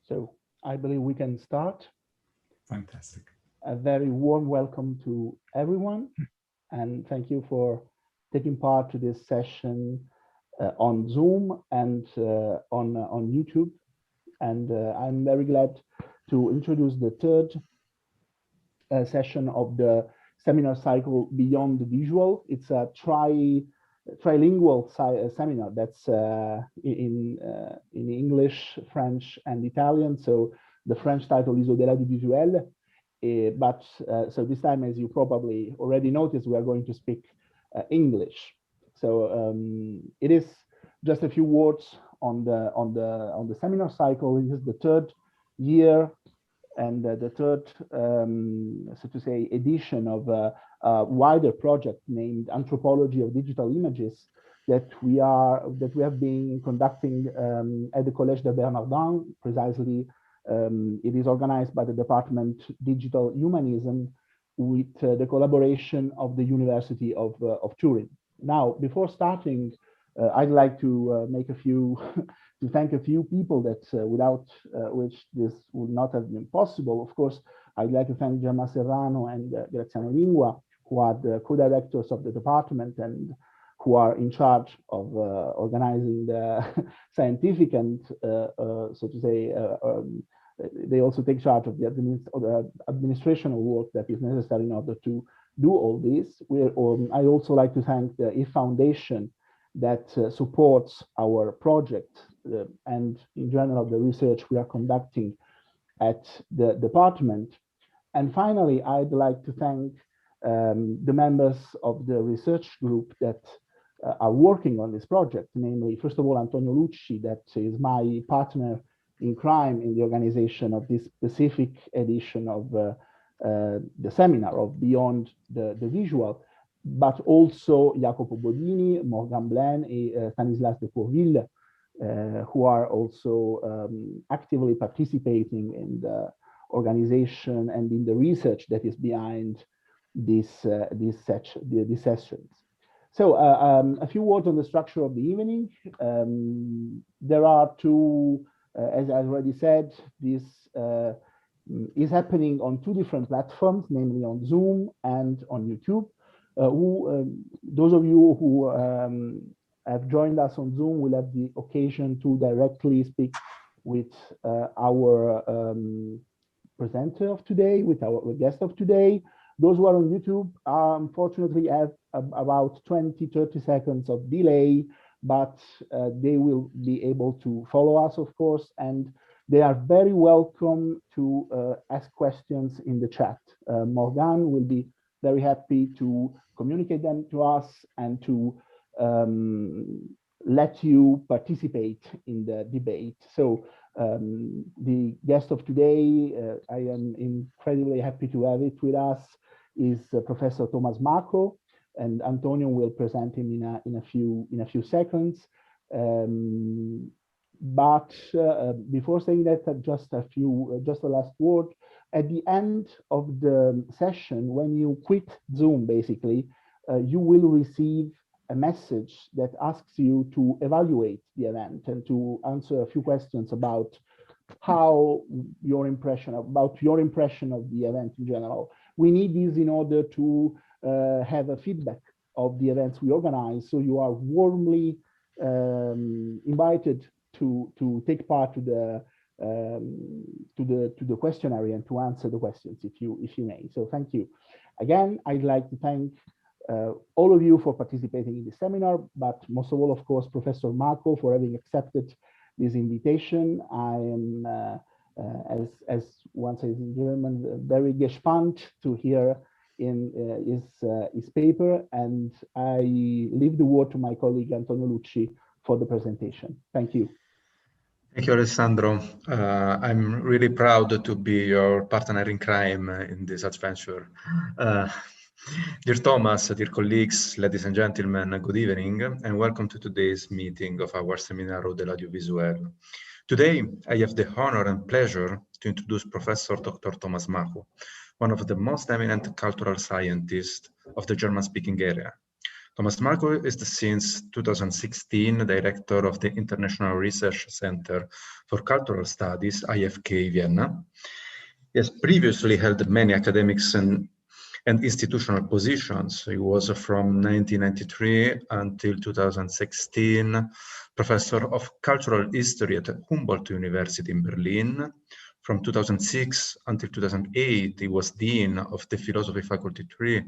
So I believe we can start. Fantastic. A very warm welcome to everyone, and thank you for taking part to this session on Zoom and on YouTube. And I'm very glad to introduce the third session of the seminar cycle Beyond the Visual. It's a trilingual seminar that's in English, French, and Italian. So the French title is Au-delà du visuel. So this time, as you probably already noticed, we are going to speak English. So it is just a few words on the seminar cycle. This is the third year and the third, so to say, edition of a wider project named Anthropology of Digital Images that we have been conducting at the Collège de Bernardins. Precisely, it is organized by the Department Digital Humanism with the collaboration of the University of Turin. Now, before starting, I'd like to make a few to thank a few people that without which this would not have been possible. Of course, I'd like to thank Gemma Serrano and Graziano Lingua, who are the co-directors of the department and who are in charge of organizing the scientific and, so to say, they also take charge of the administrational work that is necessary in order to do all this. I also like to thank the IF Foundation that supports our project and in general the research we are conducting at the department. And finally, I'd like to thank the members of the research group that are working on this project, namely, first of all, Antonio Lucci, that is my partner in crime in the organization of this specific edition of the seminar of Beyond the Visual, but also Jacopo Bodini, Morgan Blaine, and Stanislas de Pourville, who are also actively participating in the organization and in the research that is behind these sessions. So a few words on the structure of the evening. There are two, as I already said, this is happening on two different platforms, namely on Zoom and on YouTube. Those of you who have joined us on Zoom will have the occasion to directly speak with our presenter of today, with our guest of today. Those who are on YouTube unfortunately have about 20-30 seconds of delay, but they will be able to follow us, of course, and they are very welcome to ask questions in the chat. Morgan will be very happy to communicate them to us and to let you participate in the debate. So the guest of today, I am incredibly happy to have it with us, is Professor Thomas Marco, and Antonio will present him in a few seconds. But before saying that, just a last word. At the end of the session, when you quit Zoom, basically, you will receive a message that asks you to evaluate the event and to answer a few questions about your impression of the event in general. We need this in order to have a feedback of the events we organize. So you are warmly invited to take part to the questionnaire and to answer the questions if you may. So thank you. Again, I'd like to thank all of you for participating in this seminar, but most of all, of course, Professor Marco for having accepted this invitation. I am, as one says in German, very gespannt to hear in his paper, and I leave the word to my colleague Antonio Lucci for the presentation. Thank you. Thank you, Alessandro. I'm really proud to be your partner in crime in this adventure. Dear Thomas, dear colleagues, ladies and gentlemen, good evening, and welcome to today's meeting of our seminar Au-delà du visuel. Today, I have the honor and pleasure to introduce Professor Dr. Thomas Marco, one of the most eminent cultural scientists of the German-speaking area. Thomas Marco is since 2016 director of the International Research Center for Cultural Studies, IFK Vienna. He has previously held many academics and institutional positions. He was from 1993 until 2016 professor of cultural history at Humboldt University in Berlin. From 2006 until 2008, he was dean of the philosophy faculty 3.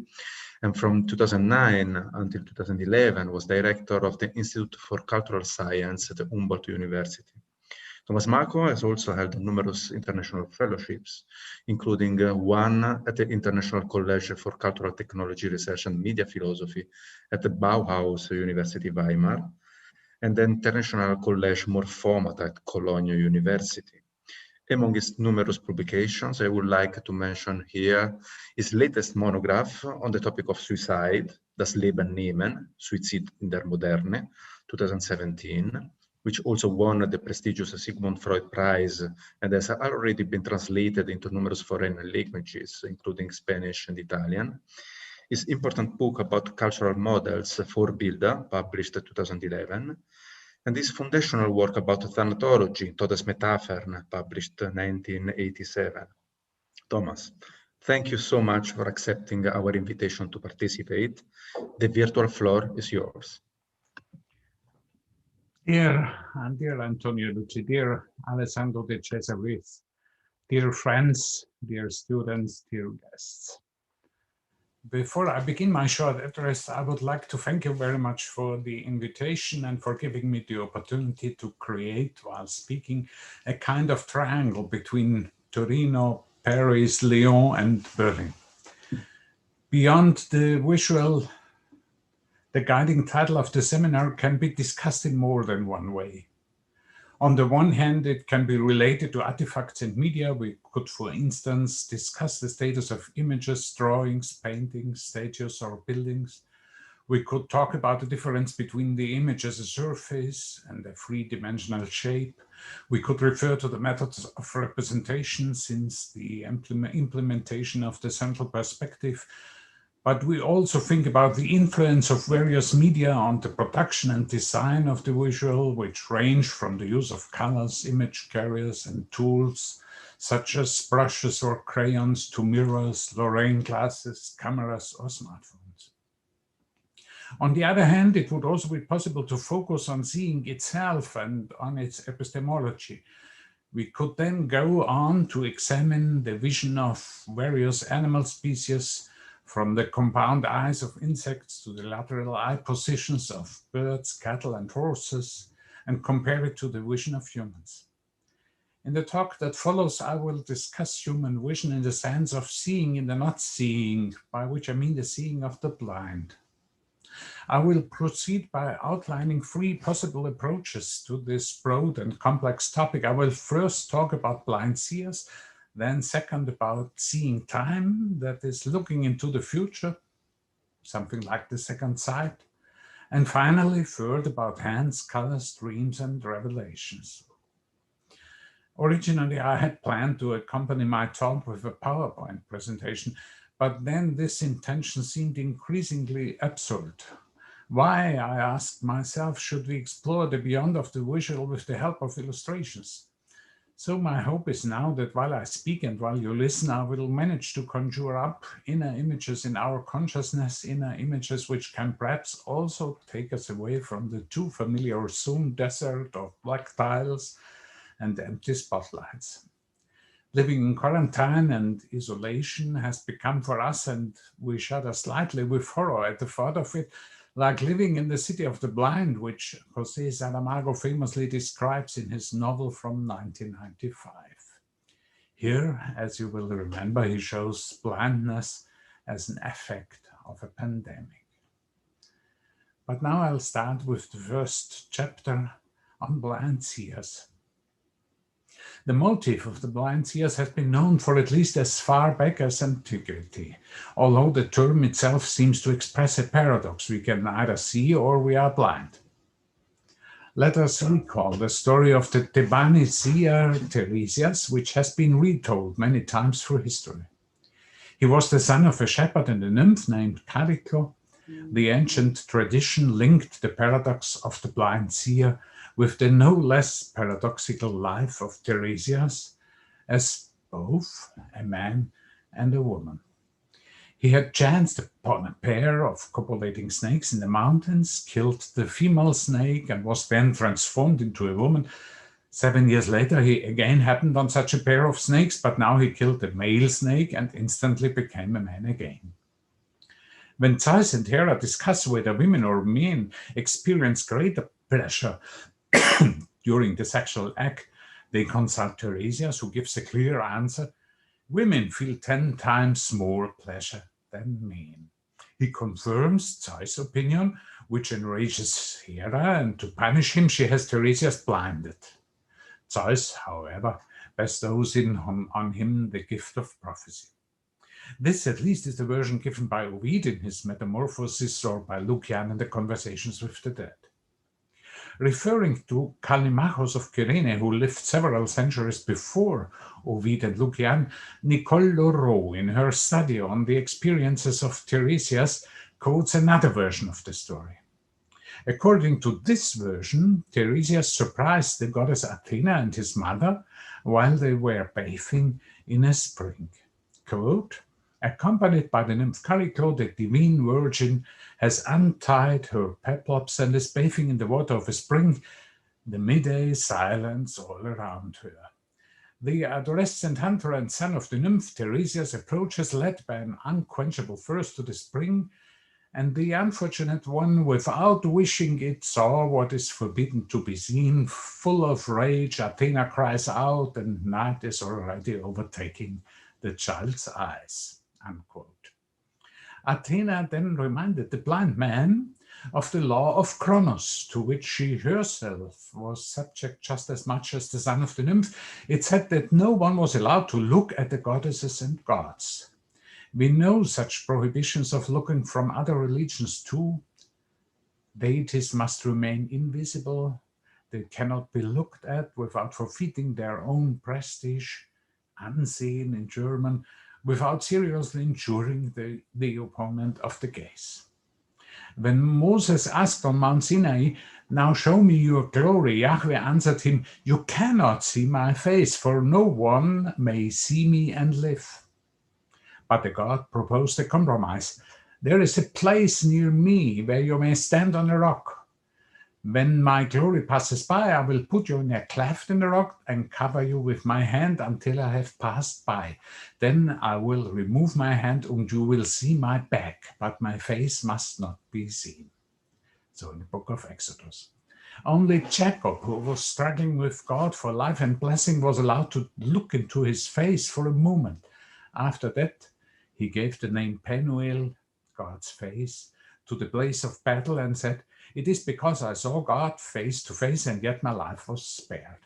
And from 2009 until 2011 was director of the Institute for Cultural Science at Humboldt University. Thomas Marco has also held numerous international fellowships, including one at the International College for Cultural Technology Research and Media Philosophy at the Bauhaus University Weimar, and the International College Morphomata at Cologne University. Among his numerous publications, I would like to mention here his latest monograph on the topic of suicide, Das Leben nehmen, Suizid in der Moderne, 2017, which also won the prestigious Sigmund Freud Prize and has already been translated into numerous foreign languages, including Spanish and Italian. His important book about cultural models, Vorbilder, published in 2011, and his foundational work about thanatology, Todesmetaphern, published in 1987. Thomas, thank you so much for accepting our invitation to participate. The virtual floor is yours. Dear Antonio Lucci, dear Alessandro De Cesaris, dear friends, dear students, dear guests. Before I begin my short address, I would like to thank you very much for the invitation and for giving me the opportunity to create, while speaking, a kind of triangle between Torino, Paris, Lyon, and Berlin. Beyond the visual, the guiding title of the seminar can be discussed in more than one way. On the one hand, it can be related to artifacts and media. We could, for instance, discuss the status of images, drawings, paintings, statues, or buildings. We could talk about the difference between the image as a surface and a three-dimensional shape. We could refer to the methods of representation since the implementation of the central perspective. But we also think about the influence of various media on the production and design of the visual, which range from the use of colors, image carriers, and tools, such as brushes or crayons, to mirrors, Lorraine glasses, cameras, or smartphones. On the other hand, it would also be possible to focus on seeing itself and on its epistemology. We could then go on to examine the vision of various animal species, from the compound eyes of insects to the lateral eye positions of birds, cattle, and horses, and compare it to the vision of humans. In the talk that follows, I will discuss human vision in the sense of seeing in the not seeing, by which I mean the seeing of the blind. I will proceed by outlining three possible approaches to this broad and complex topic. I will first talk about blind seers, then second about seeing time, that is looking into the future, something like the second sight. And finally, third about hands, colors, dreams, and revelations. Originally, I had planned to accompany my talk with a PowerPoint presentation, but then this intention seemed increasingly absurd. Why, I asked myself, should we explore the beyond of the visual with the help of illustrations? So my hope is now that while I speak and while you listen, I will manage to conjure up inner images in our consciousness, inner images which can perhaps also take us away from the too familiar Zoom desert of black tiles and empty spotlights. Living in quarantine and isolation has become for us, and we shudder slightly with horror at the thought of it, like living in the city of the blind, which José Saramago famously describes in his novel from 1995. Here, as you will remember, he shows blindness as an effect of a pandemic. But now I'll start with the first chapter on blind seers. The motive of the blind seers has been known for at least as far back as antiquity, although the term itself seems to express a paradox. We can neither see or we are blind. Let us recall the story of the Theban seer Tiresias, which has been retold many times through history. He was the son of a shepherd and a nymph named Chariclo, The ancient tradition linked the paradox of the blind seer with the no less paradoxical life of Tiresias as both a man and a woman. He had chanced upon a pair of copulating snakes in the mountains, killed the female snake, and was then transformed into a woman. 7 years later, he again happened on such a pair of snakes, but now he killed the male snake and instantly became a man again. When Zeus and Hera discuss whether women or men experience greater pleasure during the sexual act, they consult Tiresias, who gives a clear answer. Women feel 10 times more pleasure than men. He confirms Zeus' opinion, which enrages Hera, and to punish him, she has Tiresias blinded. Zeus, however, bestows on him the gift of prophecy. This, at least, is the version given by Ovid in his Metamorphoses, or by Lucian in the Conversations with the Dead. Referring to Callimachus of Cyrene, who lived several centuries before Ovid and Lucian, Nicole Laureau, in her study on the experiences of Tiresias, quotes another version of the story. According to this version, Tiresias surprised the goddess Athena and his mother while they were bathing in a spring. Quote, accompanied by the nymph Chariclo, the divine virgin has untied her peplops and is bathing in the water of a spring, the midday silence all around her. The adolescent hunter and son of the nymph Tiresias approaches, led by an unquenchable thirst, to the spring, and the unfortunate one, without wishing it, saw what is forbidden to be seen. Full of rage, Athena cries out, and night is already overtaking the child's eyes. Unquote. Athena then reminded the blind man of the law of Kronos, to which she herself was subject just as much as the son of the nymph. It said that no one was allowed to look at the goddesses and gods. We know such prohibitions of looking from other religions too. Deities must remain invisible. They cannot be looked at without forfeiting their own prestige, unseen in German, without seriously injuring the opponent of the gaze. When Moses asked on Mount Sinai, "Now show me your glory," Yahweh answered him, "You cannot see my face, for no one may see me and live." But the God proposed a compromise. "There is a place near me where you may stand on a rock. When my glory passes by, I will put you in a cleft in the rock and cover you with my hand until I have passed by. Then I will remove my hand and you will see my back, but my face must not be seen." So in the book of Exodus. Only Jacob, who was struggling with God for life and blessing, was allowed to look into his face for a moment. After that, he gave the name Penuel, God's face, to the place of battle and said, "It is because I saw God face to face and yet my life was spared."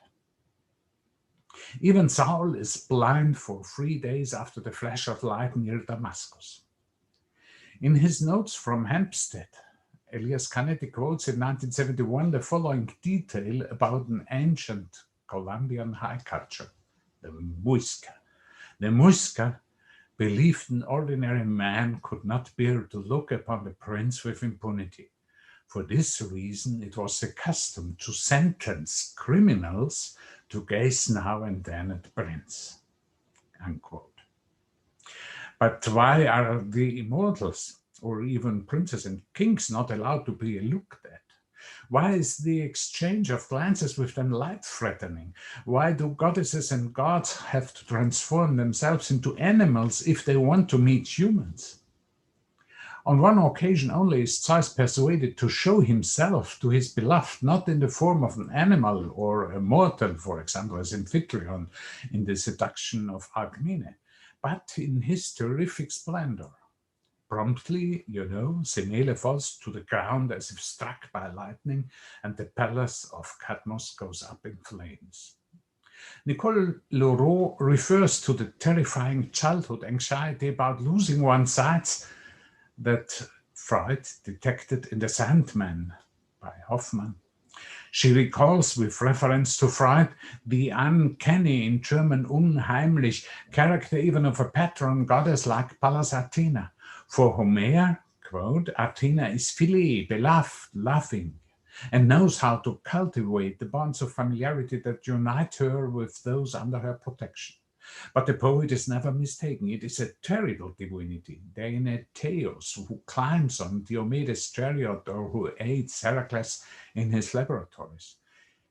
Even Saul is blind for 3 days after the flash of light near Damascus. In his notes from Hampstead, Elias Canetti quotes in 1971 the following detail about an ancient Colombian high culture, the Muisca. The Muisca believed an ordinary man could not bear to look upon the prince with impunity. For this reason, it was the custom to sentence criminals to gaze now and then at the prince. Unquote. But why are the immortals, or even princes and kings, not allowed to be looked at? Why is the exchange of glances with them life-threatening? Why do goddesses and gods have to transform themselves into animals if they want to meet humans? On one occasion only is Zeus persuaded to show himself to his beloved, not in the form of an animal or a mortal, for example, as Amphitryon in the seduction of Alcmene, but in his terrific splendor. Promptly, Semele falls to the ground as if struck by lightning, and the palace of Cadmus goes up in flames. Nicole Laureau refers to the terrifying childhood anxiety about losing one's sight that Freud detected in The Sandman by Hoffmann. She recalls, with reference to Freud, the uncanny, in German unheimlich, character even of a patron goddess like Pallas Athena. For Homer, quote, Athena is filiae, beloved, loving, and knows how to cultivate the bonds of familiarity that unite her with those under her protection. But the poet is never mistaken. It is a terrible divinity, Theos, who climbs on Diomedes' chariot or who aids Heracles in his laboratories.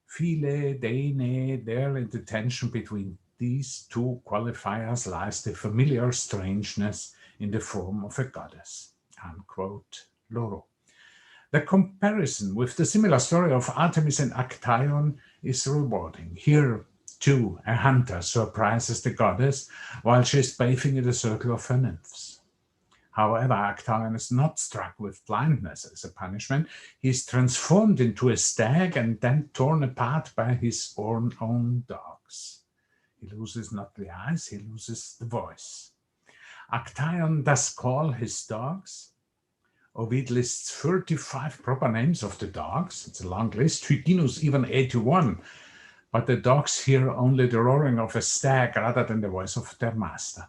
Phile, Deine, there in the tension between these two qualifiers lies the familiar strangeness in the form of a goddess, unquote, Loro. The comparison with the similar story of Artemis and Actaeon is rewarding. Here, too, a hunter surprises the goddess while she is bathing in the circle of her nymphs. However, Actaeon is not struck with blindness as a punishment. He is transformed into a stag and then torn apart by his own dogs. He loses not the eyes, he loses the voice. Actaeon does call his dogs. Ovid lists 35 proper names of the dogs. It's a long list. Hyginus even 81. But the dogs hear only the roaring of a stag rather than the voice of their master.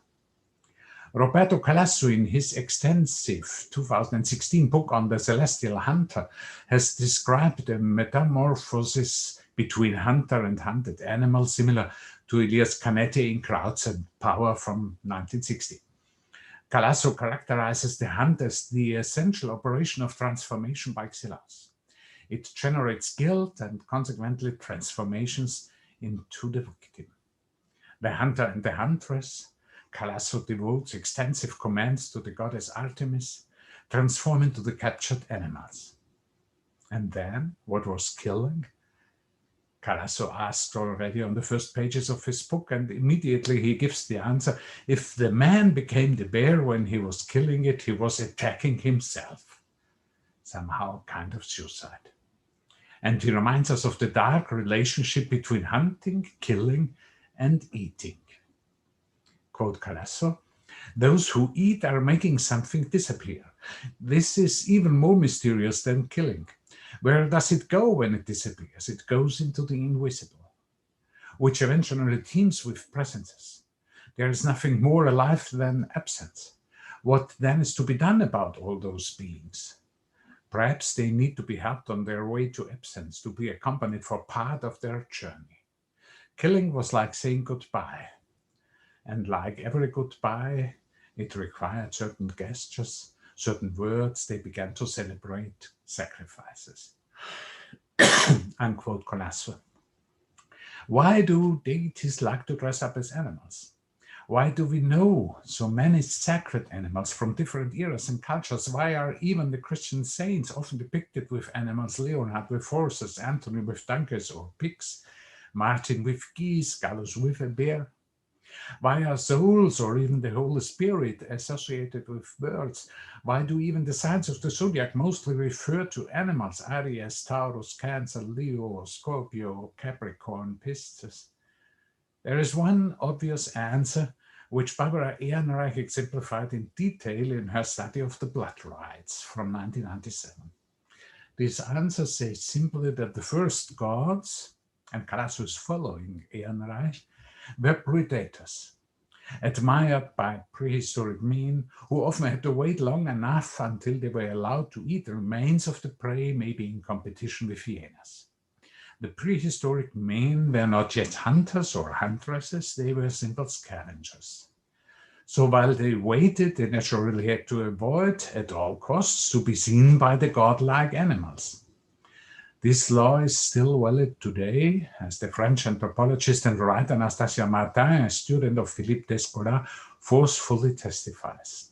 Roberto Calasso, in his extensive 2016 book on the celestial hunter, has described a metamorphosis between hunter and hunted animal similar to Elias Canetti in Crowds and Power from 1960. Calasso characterizes the hunt as the essential operation of transformation by Xylas. It generates guilt and consequently transformations into the victim. The hunter and the huntress, Calasso devotes extensive commands to the goddess Artemis, transform into the captured animals. And then, what was killing? Calasso asked already on the first pages of his book, and immediately he gives the answer. If the man became the bear when he was killing it, he was attacking himself. Somehow kind of suicide. And he reminds us of the dark relationship between hunting, killing, and eating. Quote Calasso, those who eat are making something disappear. This is even more mysterious than killing. Where does it go when it disappears? It goes into the invisible, which eventually teems with presences. There is nothing more alive than absence. What then is to be done about all those beings? Perhaps they need to be helped on their way to absence, to be accompanied for part of their journey. Killing was like saying goodbye. And like every goodbye, it required certain gestures, certain words. They began to celebrate sacrifices. Unquote Calasso. Why do deities like to dress up as animals? Why do we know so many sacred animals from different eras and cultures? Why are even the Christian saints often depicted with animals? Leonard with horses, Anthony with donkeys or pigs, Martin with geese, Gallus with a bear. Why are souls or even the Holy Spirit associated with birds? Why do even the signs of the zodiac mostly refer to animals? Aries, Taurus, Cancer, Leo, Scorpio, Capricorn, Pisces. There is one obvious answer, which Barbara Ehrenreich exemplified in detail in her study of the blood rites from 1997. This answer says simply that the first gods, and Calasso is following Ehrenreich, were predators, admired by prehistoric men who often had to wait long enough until they were allowed to eat the remains of the prey, maybe in competition with hyenas. The prehistoric men were not yet hunters or huntresses, they were simple scavengers. So while they waited, they naturally had to avoid at all costs to be seen by the godlike animals. This law is still valid today, as the French anthropologist and writer Anastasia Martin, a student of Philippe Descola, forcefully testifies.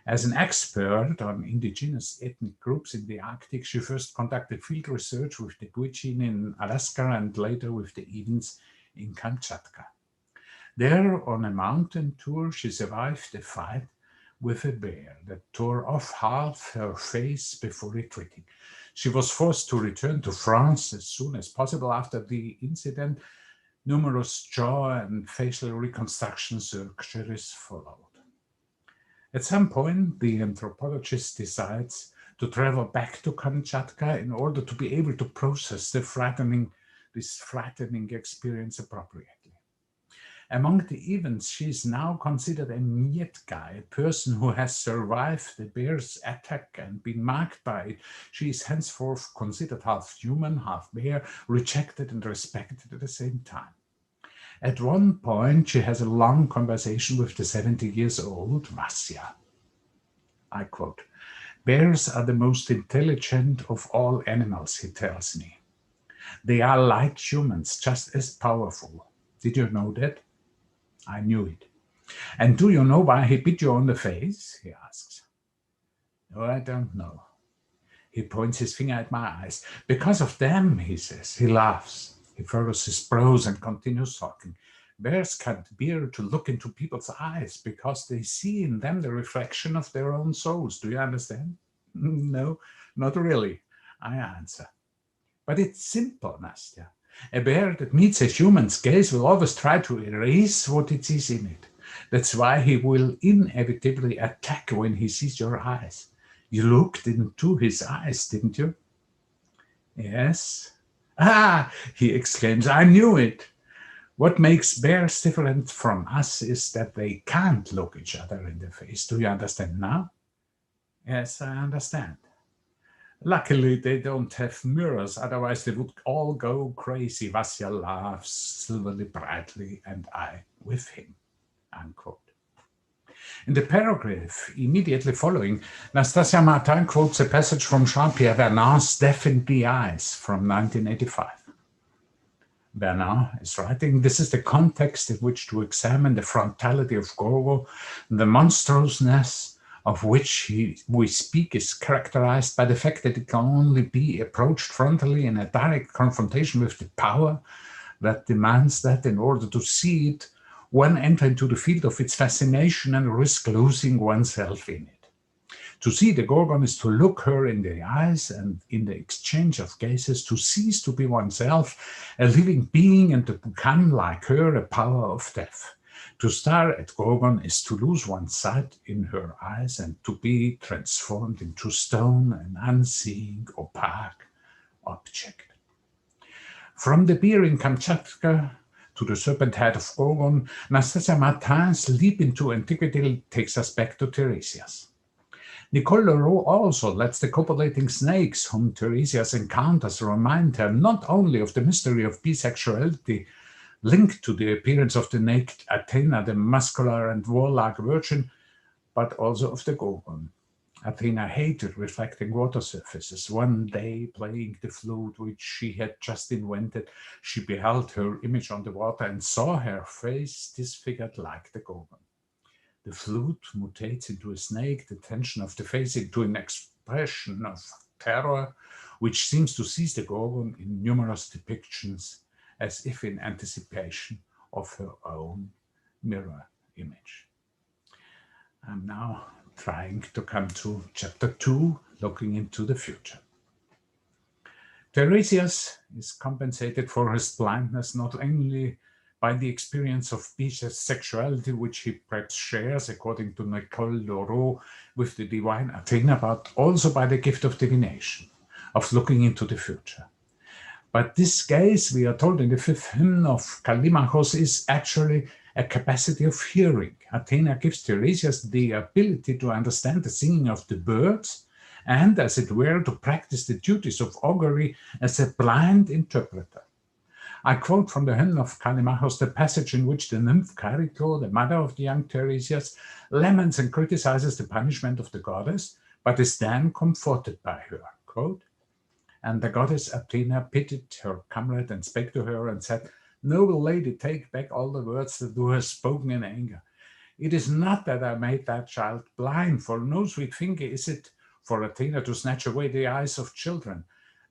As an expert on indigenous ethnic groups in the Arctic, she first conducted field research with the Gwich'in in Alaska and later with the Edens in Kamchatka. There, on a mountain tour, she survived a fight with a bear that tore off half her face before retreating. She was forced to return to France as soon as possible after the incident. Numerous jaw and facial reconstruction surgeries followed. At some point, the anthropologist decides to travel back to Kamchatka in order to be able to process this frightening experience appropriately. Among the events, she is now considered a Mietgai, a person who has survived the bear's attack and been marked by it. She is henceforth considered half human, half bear, rejected and respected at the same time. At one point, she has a long conversation with the 70-year-old Vasya. I quote, "Bears are the most intelligent of all animals," he tells me. "They are like humans, just as powerful. Did you know that?" I knew it. "And do you know why he bit you on the face?" he asks. "No, I don't know." He points his finger at my eyes. "Because of them," he says. He laughs. He furrows his brows and continues talking. "Bears can't bear to look into people's eyes because they see in them the reflection of their own souls. Do you understand?" "No, not really," I answer. "But it's simple, Nastya. A bear that meets a human's gaze will always try to erase what it sees in it. That's why he will inevitably attack when he sees your eyes. You looked into his eyes, didn't you?" "Yes." "Ah," he exclaims, "I knew it. What makes bears different from us is that they can't look each other in the face. Do you understand now?" "Yes, I understand." "Luckily, they don't have mirrors, otherwise they would all go crazy." Vasya laughs silverly brightly, and I with him. Unquote. In the paragraph immediately following, Nastasia Martin quotes a passage from Jean-Pierre Vernant's Death in the Eyes from 1985. Bernard is writing, "This is the context in which to examine the frontality of Gorgo. The monstrousness of which we speak is characterized by the fact that it can only be approached frontally in a direct confrontation with the power that demands that in order to see it, one enter into the field of its fascination and risk losing oneself in it. To see the Gorgon is to look her in the eyes, and in the exchange of gazes to cease to be oneself, a living being, and to become like her, a power of death. To stare at Gorgon is to lose one's sight in her eyes and to be transformed into stone, an unseeing, opaque object." From the bear in Kamchatka to the serpent head of Gorgon, Nastasia Martin's leap into antiquity takes us back to Tiresias. Nicole Leroux also lets the copulating snakes whom Tiresias encounters remind her not only of the mystery of bisexuality linked to the appearance of the naked Athena, the muscular and warlike virgin, but also of the Gorgon. Athena hated reflecting water surfaces. One day, playing the flute which she had just invented, she beheld her image on the water and saw her face disfigured like the Gorgon. The flute mutates into a snake, the tension of the face into an expression of terror, which seems to seize the Gorgon in numerous depictions, as if in anticipation of her own mirror image. I'm now trying to come to chapter 2, looking into the future. Tiresias is compensated for his blindness not only by the experience of bisexuality, which he perhaps shares, according to Nicole Leroux, with the divine Athena, but also by the gift of divination, of looking into the future. But this gaze, we are told in the 5th hymn of Callimachos, is actually a capacity of hearing. Athena gives Tiresias the ability to understand the singing of the birds and, as it were, to practice the duties of augury as a blind interpreter. I quote from the hymn of Callimachos the passage in which the nymph Charito, the mother of the young Tiresias, laments and criticizes the punishment of the goddess, but is then comforted by her. Quote, "And the goddess Athena pitied her comrade and spake to her and said, 'Noble lady, take back all the words that thou hast spoken in anger. It is not that I made that child blind, for no sweet thing is it for Athena to snatch away the eyes of children.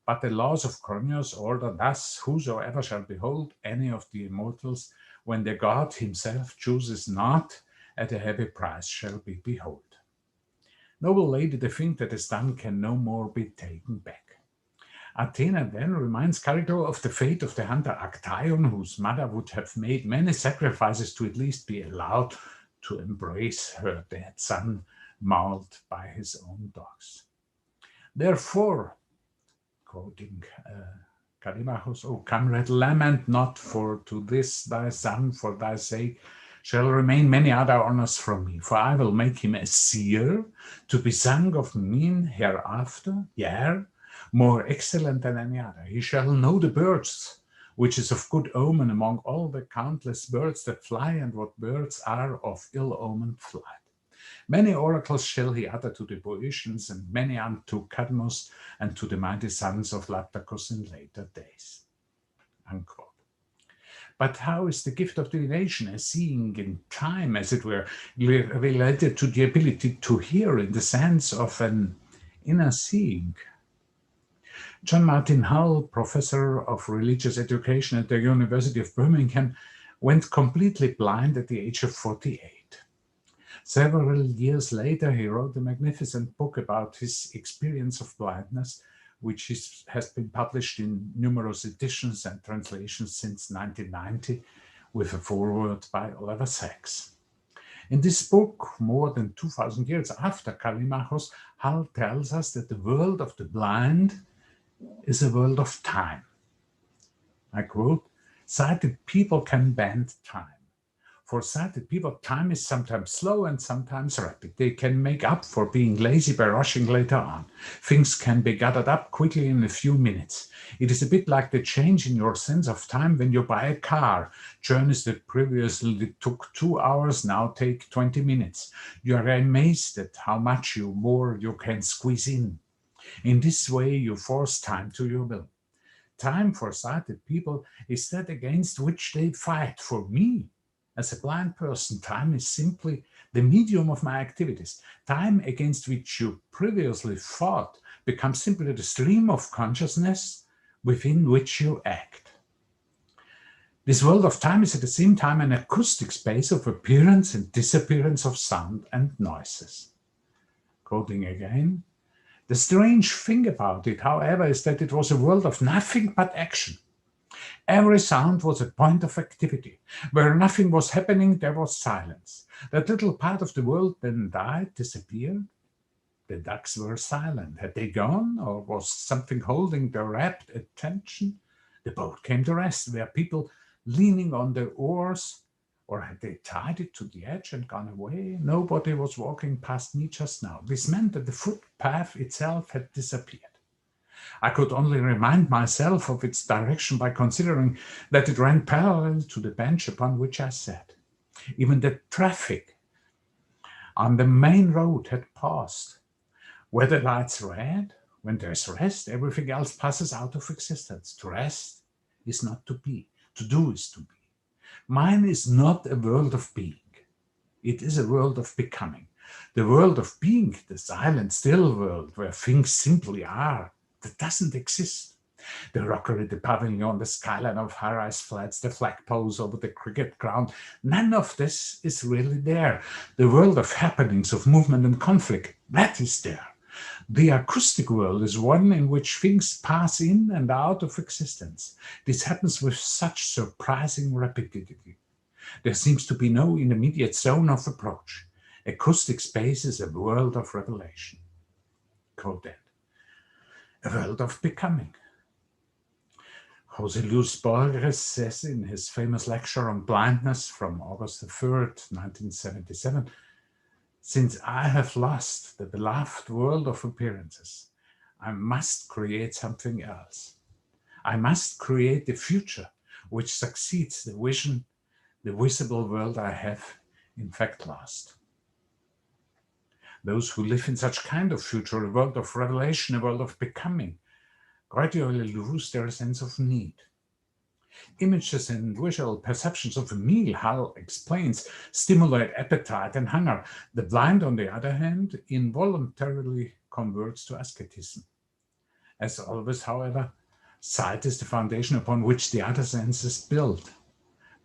But the laws of Cronos order thus, whosoever shall behold any of the immortals, when the god himself chooses not, at a heavy price shall be behold. Noble lady, the thing that is done can no more be taken back.'" Athena then reminds Charito of the fate of the hunter Actaeon, whose mother would have made many sacrifices to at least be allowed to embrace her dead son, mauled by his own dogs. "Therefore," quoting Callimachus, O comrade, lament not, for to this thy son, for thy sake, shall remain many other honors from me. For I will make him a seer, to be sung of me hereafter, yea, more excellent than any other. He shall know the birds, which is of good omen among all the countless birds that fly, and what birds are of ill omened flight. Many oracles shall he utter to the Boeotians, and many unto Cadmus, and to the mighty sons of Laptacus in later days. Unquote. But how is the gift of divination, as seeing in time, as it were, related to the ability to hear in the sense of an inner seeing? John Martin Hull, professor of religious education at the University of Birmingham, went completely blind at the age of 48. Several years later, he wrote a magnificent book about his experience of blindness, which has been published in numerous editions and translations since 1990, with a foreword by Oliver Sacks. In this book, more than 2,000 years after Callimachus, Hull tells us that the world of the blind is a world of time. I quote, sighted people can bend time. For sighted people, time is sometimes slow and sometimes rapid. They can make up for being lazy by rushing later on. Things can be gathered up quickly in a few minutes. It is a bit like the change in your sense of time when you buy a car. Journeys that previously took 2 hours now take 20 minutes. You are amazed at how much more you can squeeze in. In this way, you force time to your will. Time for sighted people is that against which they fight. For me, as a blind person, time is simply the medium of my activities. Time against which you previously fought becomes simply the stream of consciousness within which you act. This world of time is at the same time an acoustic space of appearance and disappearance of sound and noises. Quoting again, the strange thing about it, however, is that it was a world of nothing but action. Every sound was a point of activity. Where nothing was happening, there was silence. That little part of the world then died, disappeared. The ducks were silent. Had they gone, or was something holding their rapt attention? The boat came to rest. Were people leaning on their oars, or had they tied it to the edge and gone away? Nobody was walking past me just now. This meant that the footpath itself had disappeared. I could only remind myself of its direction by considering that it ran parallel to the bench upon which I sat. Even the traffic on the main road had paused. Were the lights red? When there's rest, everything else passes out of existence. To rest is not to be. To do is to be. Mine is not a world of being. It is a world of becoming. The world of being, the silent, still world where things simply are, that doesn't exist. The rockery, the pavilion, the skyline of high-rise flats, the flagpoles over the cricket ground, none of this is really there. The world of happenings, of movement and conflict, that is there. The acoustic world is one in which things pass in and out of existence. This happens with such surprising rapidity. There seems to be no intermediate zone of approach. Acoustic space is a world of revelation. Quote that. A world of becoming. José Luis Borges says in his famous lecture on blindness from August 3rd, 1977, since I have lost the beloved world of appearances, I must create something else. I must create the future which succeeds the vision, the visible world I have in fact lost. Those who live in such kind of future, a world of revelation, a world of becoming, gradually lose their sense of need. Images and visual perceptions of a meal, Hull explains, stimulate appetite and hunger. The blind, on the other hand, involuntarily converts to asceticism. As always, however, sight is the foundation upon which the other senses build.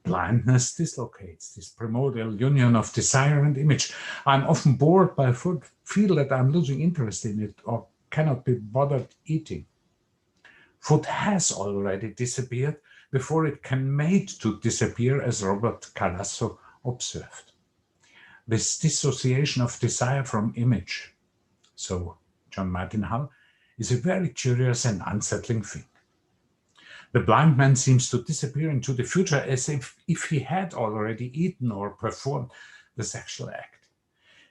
Blindness dislocates this primordial union of desire and image. I'm often bored by food, feel that I'm losing interest in it, or cannot be bothered eating. Food has already disappeared before it can made to disappear, as Robert Calasso observed. This dissociation of desire from image, so John Martin Hull, is a very curious and unsettling thing. The blind man seems to disappear into the future as if he had already eaten or performed the sexual act.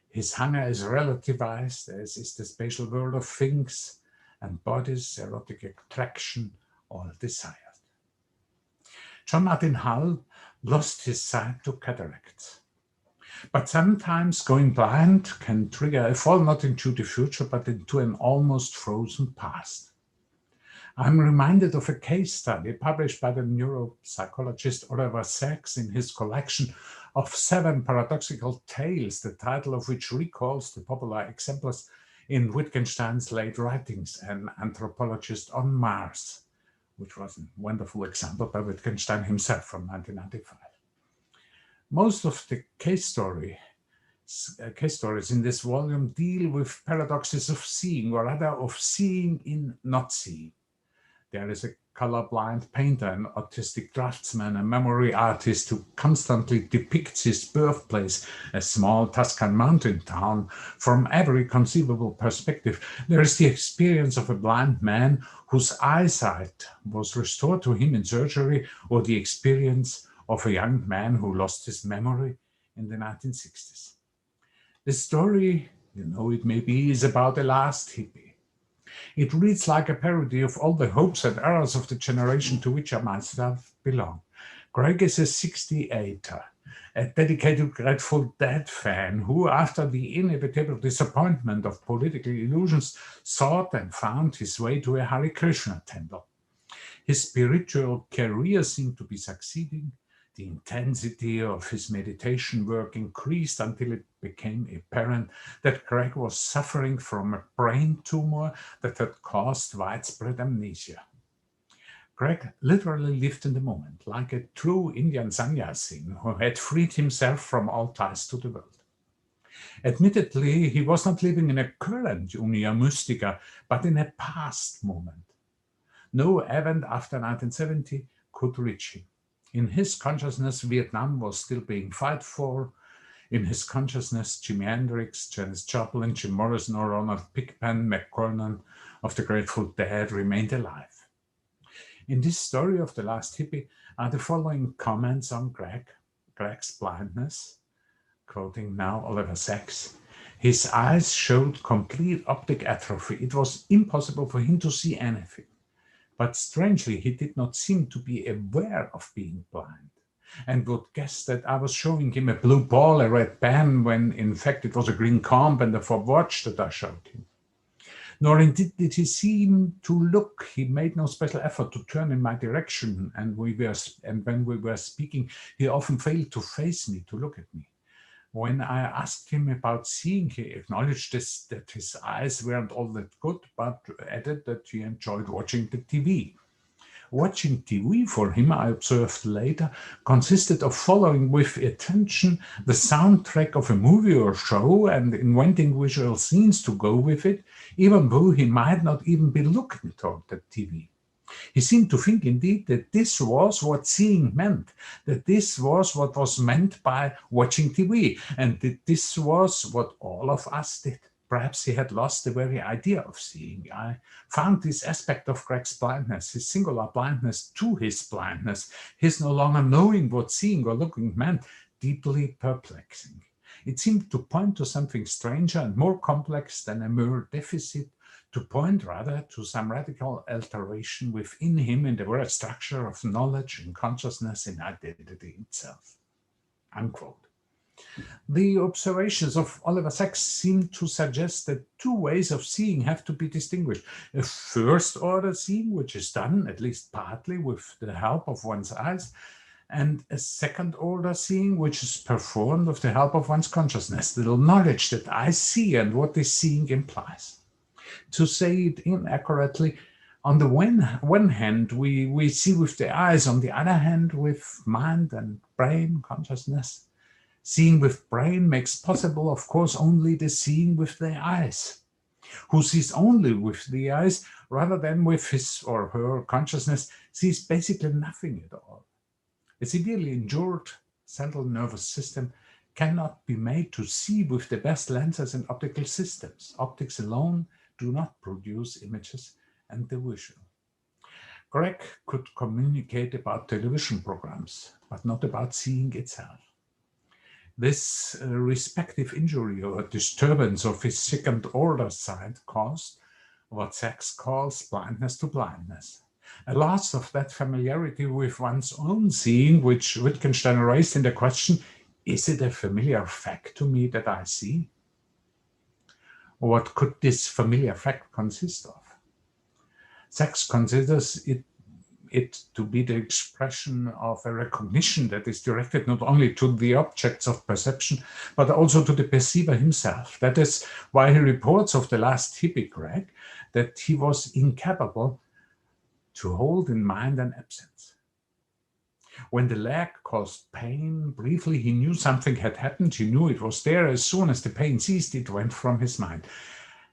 His hunger is relativized, as is the spatial world of things and bodies, erotic attraction, all desired. John Martin Hull lost his sight to cataracts. But sometimes going blind can trigger a fall not into the future, but into an almost frozen past. I'm reminded of a case study published by the neuropsychologist Oliver Sacks in his collection of 7 paradoxical tales, the title of which recalls the popular exemplars in Wittgenstein's late writings, An Anthropologist on Mars, which was a wonderful example by Wittgenstein himself from 1995. Most of the case stories in this volume deal with paradoxes of seeing, or rather of seeing in not seeing. There is a colorblind painter, an autistic draftsman, a memory artist who constantly depicts his birthplace, a small Tuscan mountain town, from every conceivable perspective. There is the experience of a blind man whose eyesight was restored to him in surgery, or the experience of a young man who lost his memory in the 1960s. The story, you know it maybe, is about the last hippie. It reads like a parody of all the hopes and errors of the generation to which I myself belong. Greg is a 68er, a dedicated Grateful Dead fan who, after the inevitable disappointment of political illusions, sought and found his way to a Hare Krishna temple. His spiritual career seemed to be succeeding. The intensity of his meditation work increased until it became apparent that Greg was suffering from a brain tumor that had caused widespread amnesia. Greg literally lived in the moment, like a true Indian sannyasin who had freed himself from all ties to the world. Admittedly, he was not living in a current unia mystica, but in a past moment. No event after 1970 could reach him. In his consciousness, Vietnam was still being fought for. In his consciousness, Jimi Hendrix, Janis Joplin, Jim Morrison, or Ronald Pigpen McCornan of the Grateful Dead remained alive. In this story of the last hippie are the following comments on Greg's blindness, quoting now Oliver Sacks. His eyes showed complete optic atrophy. It was impossible for him to see anything. But strangely, he did not seem to be aware of being blind, and would guess that I was showing him a blue ball, a red pen, when in fact it was a green comb and a watch that I showed him. Nor indeed did he seem to look. He made no special effort to turn in my direction, and when we were speaking, he often failed to face me, to look at me. When I asked him about seeing, he acknowledged that his eyes weren't all that good, but added that he enjoyed watching the TV. Watching TV for him, I observed later, consisted of following with attention the soundtrack of a movie or show and inventing visual scenes to go with it, even though he might not even be looking toward the TV. He seemed to think indeed that this was what seeing meant, that this was what was meant by watching TV, and that this was what all of us did. Perhaps he had lost the very idea of seeing. I found this aspect of Greg's blindness, his singular blindness to his blindness, his no longer knowing what seeing or looking meant, deeply perplexing. It seemed to point to something stranger and more complex than a mere deficit, to point rather to some radical alteration within him in the very structure of knowledge and consciousness in identity itself. Unquote. The observations of Oliver Sacks seem to suggest that 2 ways of seeing have to be distinguished. A first-order seeing, which is done, at least partly, with the help of one's eyes, and a second-order seeing, which is performed with the help of one's consciousness, the knowledge that I see and what this seeing implies. To say it inaccurately, on the one hand, we see with the eyes, on the other hand, with mind and brain consciousness. Seeing with brain makes possible, of course, only the seeing with the eyes. Who sees only with the eyes, rather than with his or her consciousness, sees basically nothing at all. A severely injured central nervous system cannot be made to see with the best lenses and optical systems. Optics alone do not produce images and the visual. Greg could communicate about television programs, but not about seeing itself. This respective injury or disturbance of his second-order sight caused what Sachs calls blindness to blindness. A loss of that familiarity with one's own seeing, which Wittgenstein raised in the question, is it a familiar fact to me that I see? What could this familiar fact consist of? Sachs considers it to be the expression of a recognition that is directed not only to the objects of perception, but also to the perceiver himself. That is why he reports of the last hippie Greg that he was incapable to hold in mind an absence. When the leg caused pain, briefly he knew something had happened, he knew it was there. As soon as the pain ceased, it went from his mind.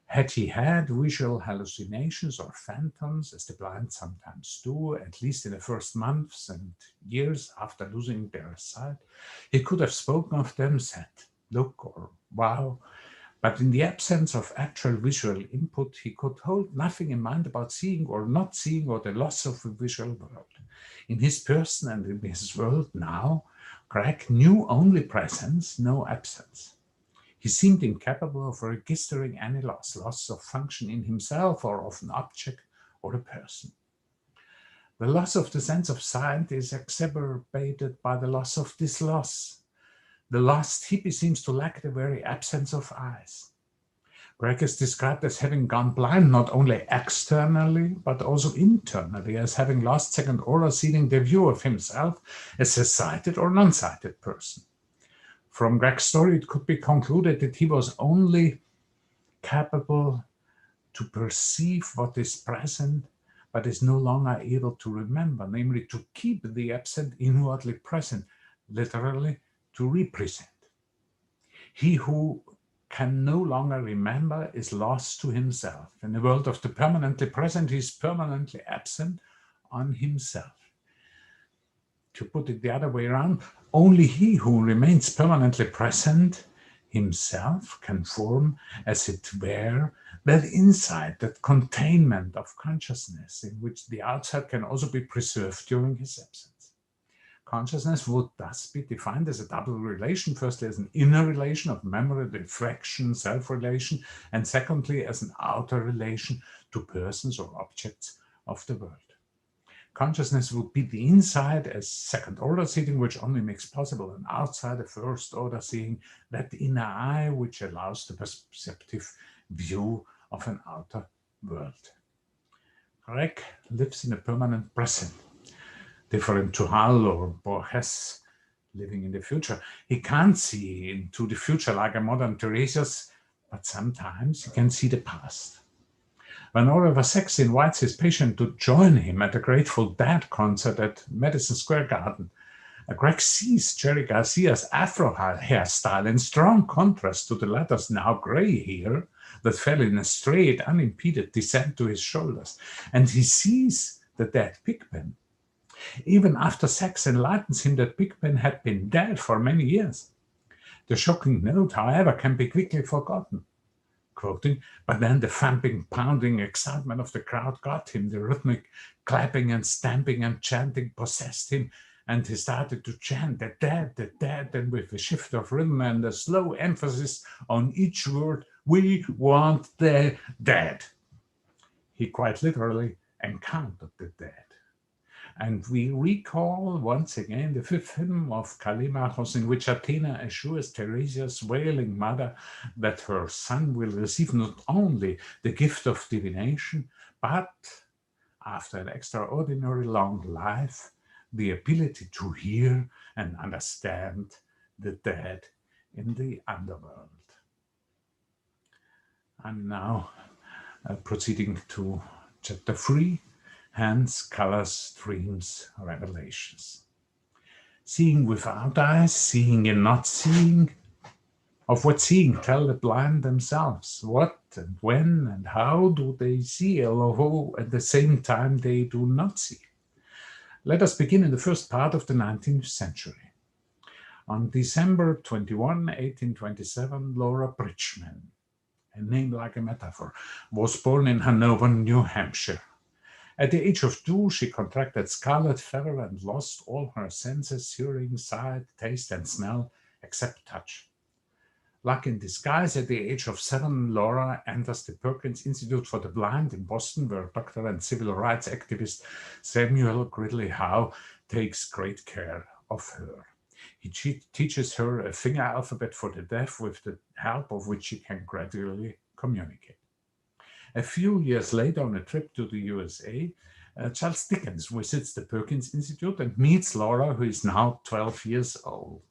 Had he had visual hallucinations or phantoms, as the blind sometimes do, at least in the first months and years after losing their sight, he could have spoken of them, said, look or wow, but in the absence of actual visual input, he could hold nothing in mind about seeing or not seeing or the loss of a visual world. In his person and in his world now, Greg knew only presence, no absence. He seemed incapable of registering any loss of function in himself or of an object or a person. The loss of the sense of sight is exacerbated by the loss of this loss. The lost hippie seems to lack the very absence of eyes. Greg is described as having gone blind not only externally, but also internally, as having lost second-order seeing the view of himself as a sighted or non-sighted person. From Greg's story, it could be concluded that he was only capable to perceive what is present, but is no longer able to remember, namely to keep the absent inwardly present, literally to represent. He who can no longer remember is lost to himself. In the world of the permanently present, he is permanently absent on himself. To put it the other way around, only he who remains permanently present himself can form, as it were, that insight, that containment of consciousness in which the outside can also be preserved during his absence. Consciousness would thus be defined as a double relation, firstly as an inner relation of memory, reflection, self-relation, and secondly as an outer relation to persons or objects of the world. Consciousness would be the inside as second-order seeing, which only makes possible an outside, a first-order seeing, that inner eye, which allows the perceptive view of an outer world. Greg lives in a permanent present, different to Hull or Borges living in the future. He can't see into the future like a modern Tiresias, but sometimes he can see the past. When Oliver Sacks invites his patient to join him at a Grateful Dead concert at Madison Square Garden, Greg sees Jerry Garcia's Afro hairstyle in strong contrast to the latter's now gray hair that fell in a straight, unimpeded descent to his shoulders, and he sees the dead Pigpen. Even after Sacks enlightens him that Pigpen had been dead for many years. The shocking note, however, can be quickly forgotten. Quoting, but then the thumping, pounding excitement of the crowd got him. The rhythmic clapping and stamping and chanting possessed him, and he started to chant the dead, and with a shift of rhythm and a slow emphasis on each word, we want the dead. He quite literally encountered the dead. And we recall once again the fifth hymn of Callimachus, in which Athena assures Tiresias' wailing mother that her son will receive not only the gift of divination, but, after an extraordinary long life, the ability to hear and understand the dead in the underworld. I'm now proceeding to chapter 3. Hands, colors, dreams, revelations. Seeing without eyes, seeing and not seeing. Of what seeing tell the blind themselves? What and when and how do they see, although at the same time they do not see? Let us begin in the first part of the 19th century. On December 21, 1827, Laura Bridgman, a name like a metaphor, was born in Hanover, New Hampshire. At the age of 2, she contracted scarlet fever and lost all her senses, hearing, sight, taste, and smell, except touch. Luck in disguise, at the age of 7, Laura enters the Perkins Institute for the Blind in Boston, where doctor and civil rights activist Samuel Gridley Howe takes great care of her. He teaches her a finger alphabet for the deaf, with the help of which she can gradually communicate. A few years later, on a trip to the USA, Charles Dickens visits the Perkins Institute and meets Laura, who is now 12 years old.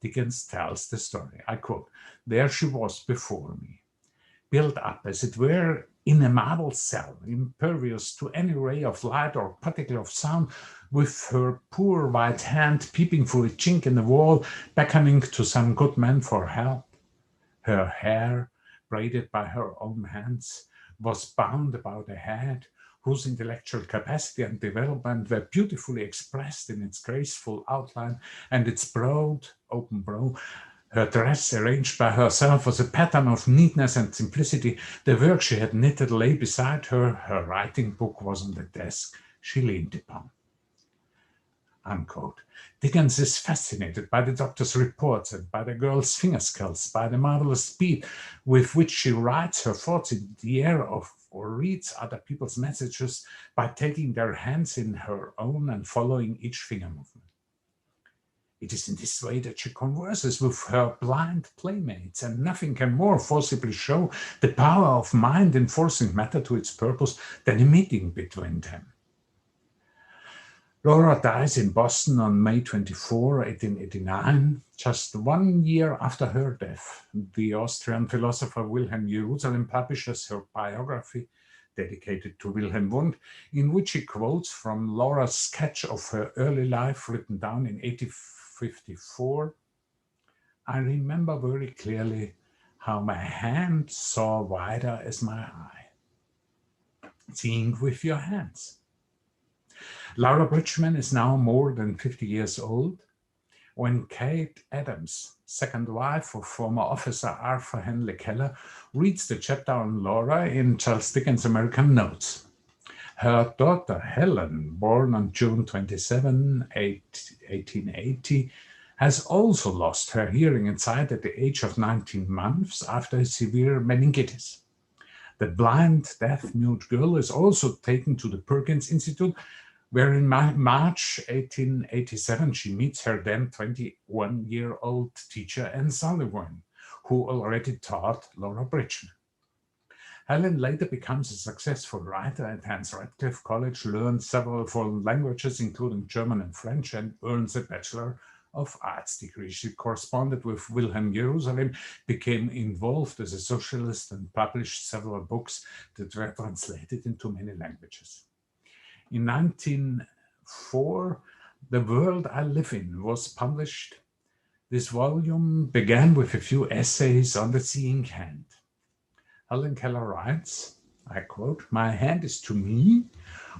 Dickens tells the story, I quote, "There she was before me, built up, as it were, in a marble cell, impervious to any ray of light or particle of sound, with her poor white hand peeping through a chink in the wall, beckoning to some good man for help. Her hair, braided by her own hands, was bound about a head whose intellectual capacity and development were beautifully expressed in its graceful outline and its broad, open brow. Her dress, arranged by herself, was a pattern of neatness and simplicity. The work she had knitted lay beside her. Her writing book was on the desk she leaned upon." Unquote. Dickens is fascinated by the doctor's reports and by the girl's finger skills, by the marvelous speed with which she writes her thoughts in the air or reads other people's messages by taking their hands in her own and following each finger movement. It is in this way that she converses with her blind playmates, and nothing can more forcibly show the power of mind in forcing matter to its purpose than a meeting between them. Laura dies in Boston on May 24, 1889, just 1 year after her death. The Austrian philosopher Wilhelm Jerusalem publishes her biography, dedicated to Wilhelm Wundt, in which he quotes from Laura's sketch of her early life written down in 1854. "I remember very clearly how my hand saw wider as my eye." Seeing with your hands. Laura Bridgman is now more than 50 years old. When Kate Adams, second wife of former officer Arthur Henley Keller, reads the chapter on Laura in Charles Dickens' American Notes. Her daughter Helen, born on June 27, 1880, has also lost her hearing and sight at the age of 19 months after a severe meningitis. The blind, deaf-mute girl is also taken to the Perkins Institute, where in March 1887 she meets her then 21-year-old teacher Anne Sullivan, who already taught Laura Bridgman. Helen later becomes a successful writer at Radcliffe College, learns several foreign languages, including German and French, and earns a Bachelor of Arts degree. She corresponded with Wilhelm Jerusalem, became involved as a socialist, and published several books that were translated into many languages. In 1904, The World I Live In was published. This volume began with a few essays on the seeing hand. Helen Keller writes, I quote, "My hand is to me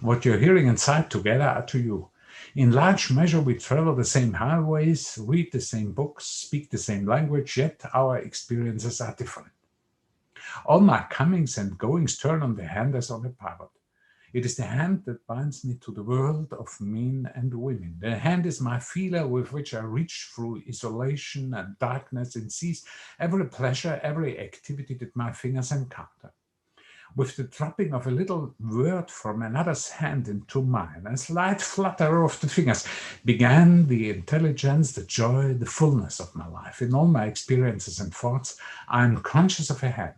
what your hearing and sight together are to you. In large measure, we travel the same highways, read the same books, speak the same language, yet our experiences are different. All my comings and goings turn on the hand as on a pivot. It is the hand that binds me to the world of men and women. The hand is my feeler with which I reach through isolation and darkness and seize every pleasure, every activity that my fingers encounter. With the dropping of a little word from another's hand into mine, a slight flutter of the fingers, began the intelligence, the joy, the fullness of my life. In all my experiences and thoughts, I am conscious of a hand.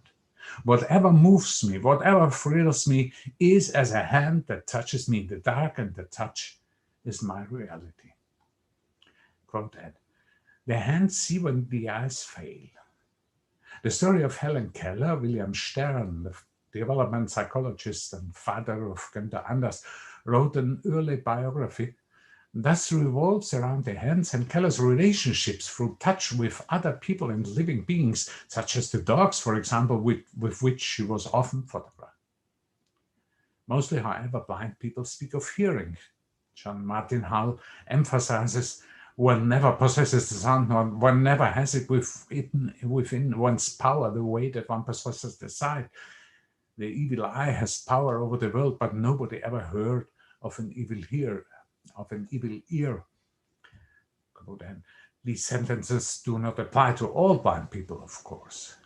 Whatever moves me, whatever thrills me, is as a hand that touches me in the dark, and the touch is my reality." Quote Ed. The hands see when the eyes fail. The story of Helen Keller, William Stern, the development psychologist and father of Günther Anders, wrote an early biography, thus revolves around the hands and Keller's relationships through touch with other people and living beings, such as the dogs, for example, with which she was often photographed. Mostly, however, blind people speak of hearing. John Martin Hull emphasizes one never possesses the sound, one never has it within one's power the way that one possesses the sight. The evil eye has power over the world, but nobody ever heard of an evil ear, Good, and these sentences do not apply to all blind people, of course.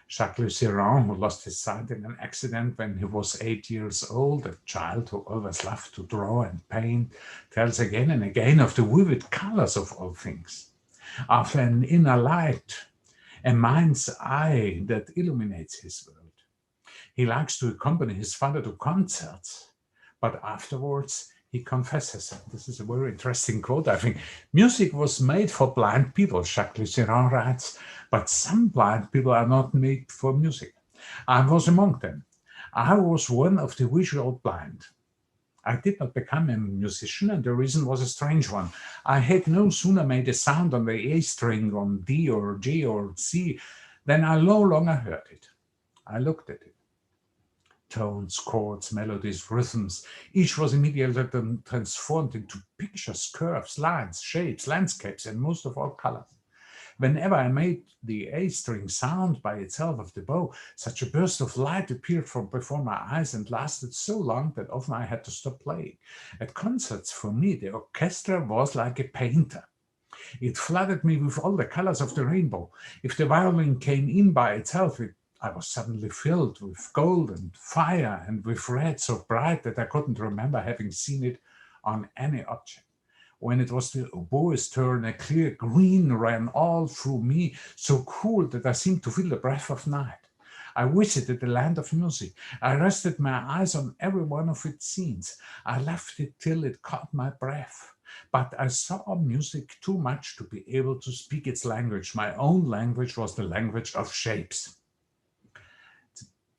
Jacques Lucien, who lost his sight in an accident when he was 8 years old, a child who always loved to draw and paint, tells again and again of the vivid colors of all things, of an inner light, a mind's eye that illuminates his world. He likes to accompany his father to concerts, but afterwards he confesses, and this is a very interesting quote, I think, music was made for blind people, Jacques Lucien writes, but some blind people are not made for music. I was among them. I was one of the visual blind. I did not become a musician, and the reason was a strange one. I had no sooner made a sound on the A string on D or G or C than I no longer heard it. I looked at it. Tones, chords, melodies, rhythms, each was immediately transformed into pictures, curves, lines, shapes, landscapes, and most of all colors. Whenever I made the A string sound by itself of the bow, such a burst of light appeared from before my eyes and lasted so long that often I had to stop playing. At concerts, for me, the orchestra was like a painter. It flooded me with all the colors of the rainbow. If the violin came in by itself, I was suddenly filled with gold and fire and with red so bright that I couldn't remember having seen it on any object. When it was the oboe's turn, a clear green ran all through me, so cool that I seemed to feel the breath of night. I visited the land of music. I rested my eyes on every one of its scenes. I left it till it caught my breath. But I saw music too much to be able to speak its language. My own language was the language of shapes.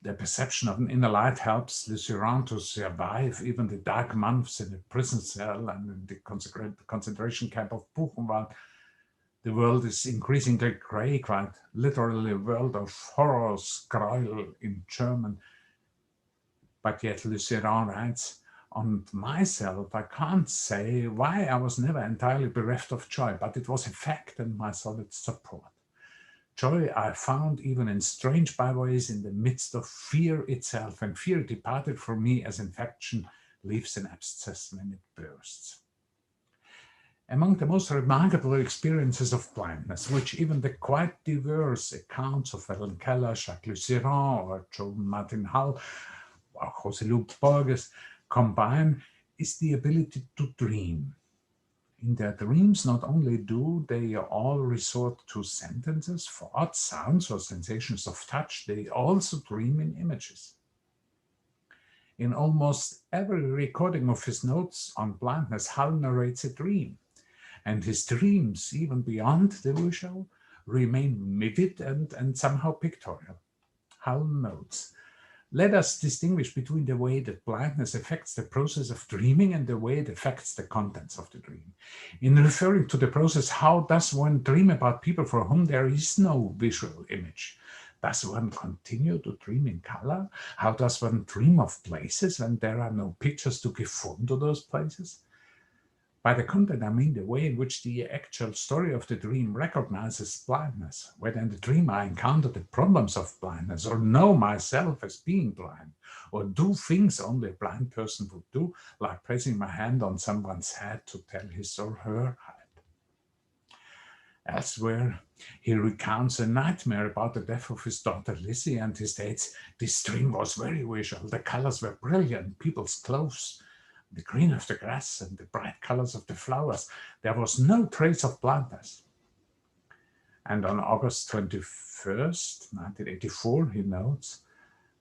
The perception of an inner light helps Lucien to survive even the dark months in a prison cell and in the concentration camp of Buchenwald. The world is increasingly grey, quite literally a world of horrors, Gräuel in German. But yet Lucien writes, on myself, I can't say why I was never entirely bereft of joy, but it was a fact and my solid support. Joy I found even in strange byways in the midst of fear itself, and fear departed from me as infection leaves an abscess when it bursts. Among the most remarkable experiences of blindness, which even the quite diverse accounts of Helen Keller, Jacques Lucien, or John Martin Hull, or José Luis Borges combine, is the ability to dream. In their dreams, not only do they all resort to sentences, thoughts, sounds, or sensations of touch, they also dream in images. In almost every recording of his notes on blindness, Hull narrates a dream, and his dreams, even beyond the visual, remain vivid and somehow pictorial. Hull notes, let us distinguish between the way that blindness affects the process of dreaming and the way it affects the contents of the dream. In referring to the process, how does one dream about people for whom there is no visual image? Does one continue to dream in color? How does one dream of places when there are no pictures to give form to those places? By the content, I mean the way in which the actual story of the dream recognizes blindness, whether in the dream I encounter the problems of blindness, or know myself as being blind, or do things only a blind person would do, like placing my hand on someone's head to tell his or her height. Elsewhere, he recounts a nightmare about the death of his daughter Lizzie, and he states, this dream was very visual. The colors were brilliant, people's clothes, the green of the grass and the bright colors of the flowers. There was no trace of blindness. And on August 21st, 1984, he notes,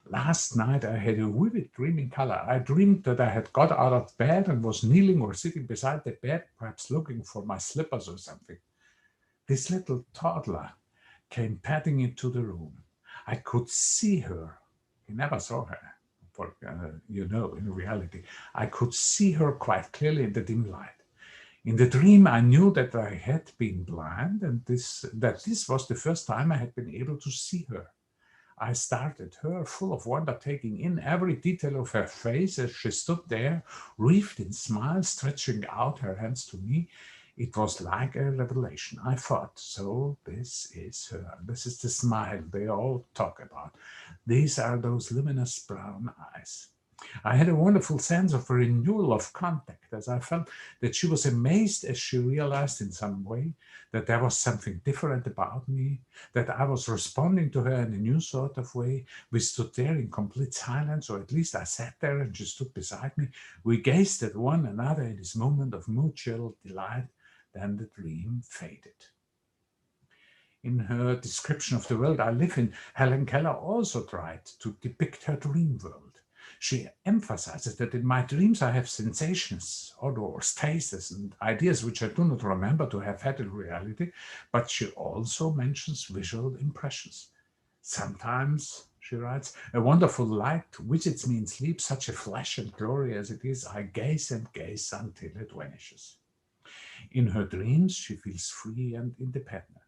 last night I had a vivid dream in color. I dreamed that I had got out of bed and was kneeling or sitting beside the bed, perhaps looking for my slippers or something. This little toddler came padding into the room. I could see her. He never saw her. For, in reality, I could see her quite clearly in the dim light. In the dream, I knew that I had been blind and that this was the first time I had been able to see her. I started her, full of wonder, taking in every detail of her face as she stood there, wreathed in smiles, stretching out her hands to me. It was like a revelation. I thought, so this is her. This is the smile they all talk about. These are those luminous brown eyes. I had a wonderful sense of a renewal of contact, as I felt that she was amazed as she realized in some way that there was something different about me, that I was responding to her in a new sort of way. We stood there in complete silence, or at least I sat there and she stood beside me. We gazed at one another in this moment of mutual delight. Then the dream faded. In her description of the world I live in, Helen Keller also tried to depict her dream world. She emphasizes that in my dreams I have sensations, odors, tastes, and ideas which I do not remember to have had in reality, but she also mentions visual impressions. Sometimes, she writes, a wonderful light visits me in sleep, such a flash and glory as it is, I gaze and gaze until it vanishes. In her dreams, she feels free and independent.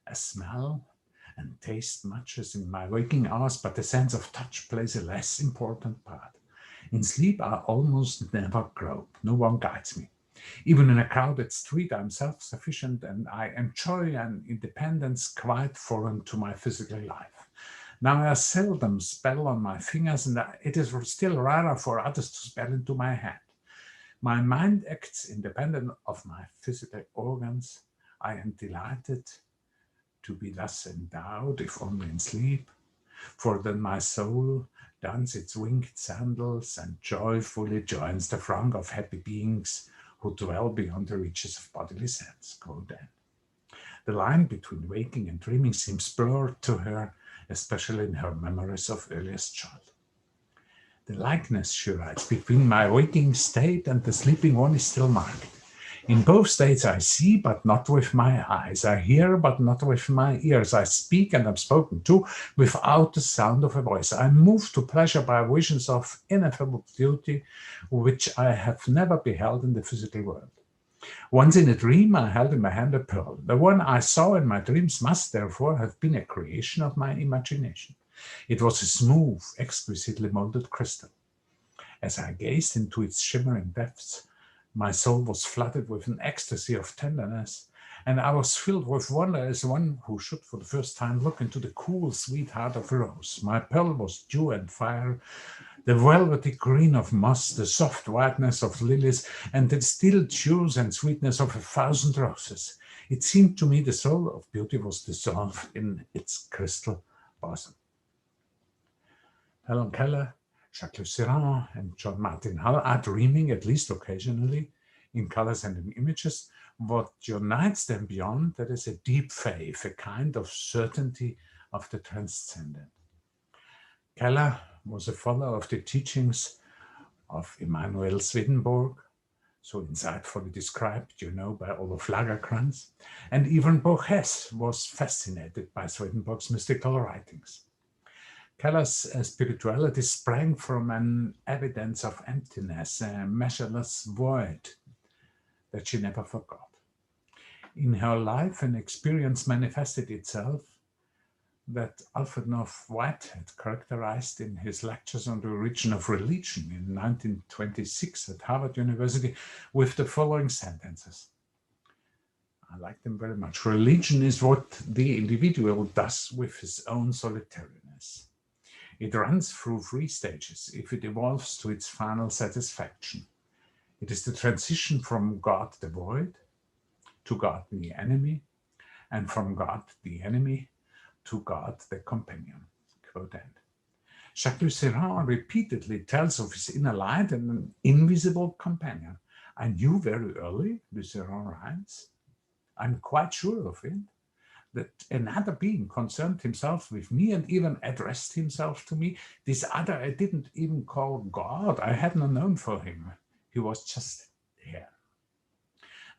A smell and taste much as in my waking hours, but the sense of touch plays a less important part. In sleep, I almost never grope. No one guides me. Even in a crowded street, I'm self-sufficient and I enjoy an independence quite foreign to my physical life. Now I seldom spell on my fingers, and it is still rarer for others to spell into my hand. My mind acts independent of my physical organs. I am delighted to be thus endowed, if only in sleep, for then my soul dons its winged sandals and joyfully joins the throng of happy beings who dwell beyond the reaches of bodily sense. Quote end. The line between waking and dreaming seems blurred to her, especially in her memories of earliest childhood. The likeness, she writes, between my waking state and the sleeping one is still marked. In both states I see, but not with my eyes. I hear, but not with my ears. I speak and am spoken to without the sound of a voice. I am moved to pleasure by visions of ineffable beauty, which I have never beheld in the physical world. Once in a dream, I held in my hand a pearl. The one I saw in my dreams must, therefore, have been a creation of my imagination. It was a smooth, exquisitely molded crystal. As I gazed into its shimmering depths, my soul was flooded with an ecstasy of tenderness, and I was filled with wonder as one who should for the first time look into the cool, sweet heart of a rose. My pearl was dew and fire, the velvety green of moss, the soft whiteness of lilies, and the still dews and sweetness of 1,000 roses. It seemed to me the soul of beauty was dissolved in its crystal bosom. Helen Keller, Jacques Lucien, and John Martin Hull are dreaming, at least occasionally, in colors and in images. What unites them beyond that is a deep faith, a kind of certainty of the transcendent. Keller was a follower of the teachings of Emanuel Swedenborg, so insightfully described, by Olof Lagercrantz, and even Borges was fascinated by Swedenborg's mystical writings. Keller's spirituality sprang from an evidence of emptiness, a measureless void that she never forgot. In her life, an experience manifested itself that Alfred North White had characterized in his lectures on the origin of religion in 1926 at Harvard University with the following sentences. I like them very much. Religion is what the individual does with his own solitariness. It runs through 3 stages if it evolves to its final satisfaction. It is the transition from God the void to God the enemy, and from God the enemy to God the companion. Quote end. Jacques Lucien repeatedly tells of his inner light and an invisible companion. I knew very early, Lucien writes, I'm quite sure of it, that another being concerned himself with me and even addressed himself to me. This other I didn't even call God. I had not known for him. He was just there.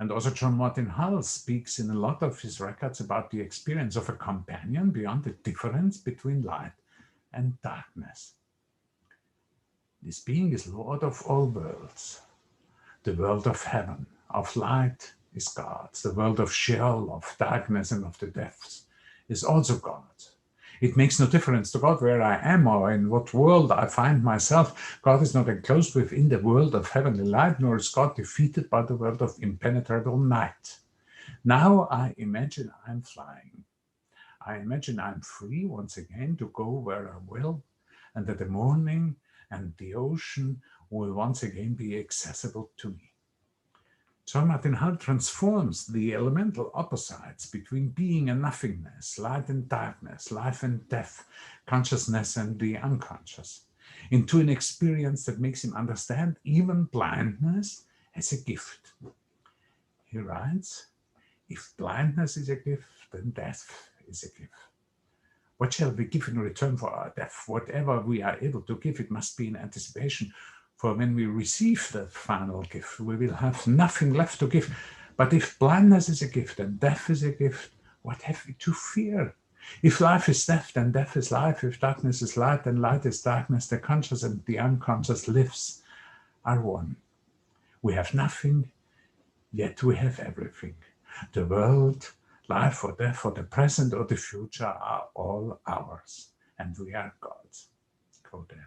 And also John Martin Hull speaks in a lot of his records about the experience of a companion beyond the difference between light and darkness. This being is Lord of all worlds, the world of heaven, of light, is God's. The world of Sheol, of darkness and of the depths is also God's. It makes no difference to God where I am or in what world I find myself. God is not enclosed within the world of heavenly light, nor is God defeated by the world of impenetrable night. Now I imagine I'm flying. I imagine I'm free once again to go where I will, and that the morning and the ocean will once again be accessible to me. John Martin Hull transforms the elemental opposites between being and nothingness, light and darkness, life and death, consciousness and the unconscious, into an experience that makes him understand even blindness as a gift. He writes, if blindness is a gift, then death is a gift. What shall we give in return for our death? Whatever we are able to give, it must be in anticipation. For when we receive that final gift, we will have nothing left to give. But if blindness is a gift and death is a gift, what have we to fear? If life is death, then death is life. If darkness is light, then light is darkness. The conscious and the unconscious lives are one. We have nothing, yet we have everything. The world, life or death or the present or the future are all ours, and we are God's. Quote end.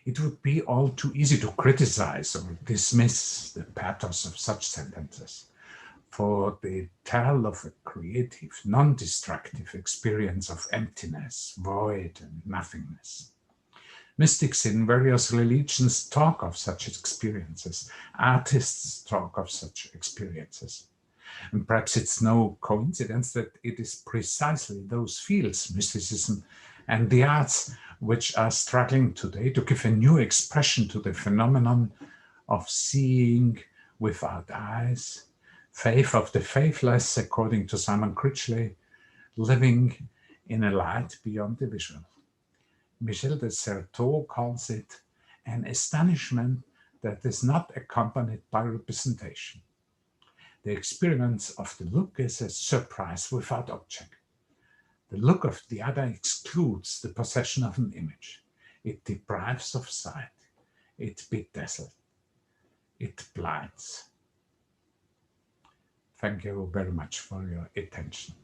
It would be all too easy to criticize or dismiss the pathos of such sentences, for they tell of a creative, non-destructive experience of emptiness, void, and nothingness. Mystics in various religions talk of such experiences. Artists talk of such experiences. And perhaps it's no coincidence that it is precisely those fields, mysticism and the arts, which are struggling today to give a new expression to the phenomenon of seeing without eyes, faith of the faithless, according to Simon Critchley, living in a light beyond the visual. Michel de Certeau calls it an astonishment that is not accompanied by representation. The experience of the look is a surprise without object. The look of the other excludes the possession of an image. It deprives of sight. It bedazzles. It blinds. Thank you very much for your attention.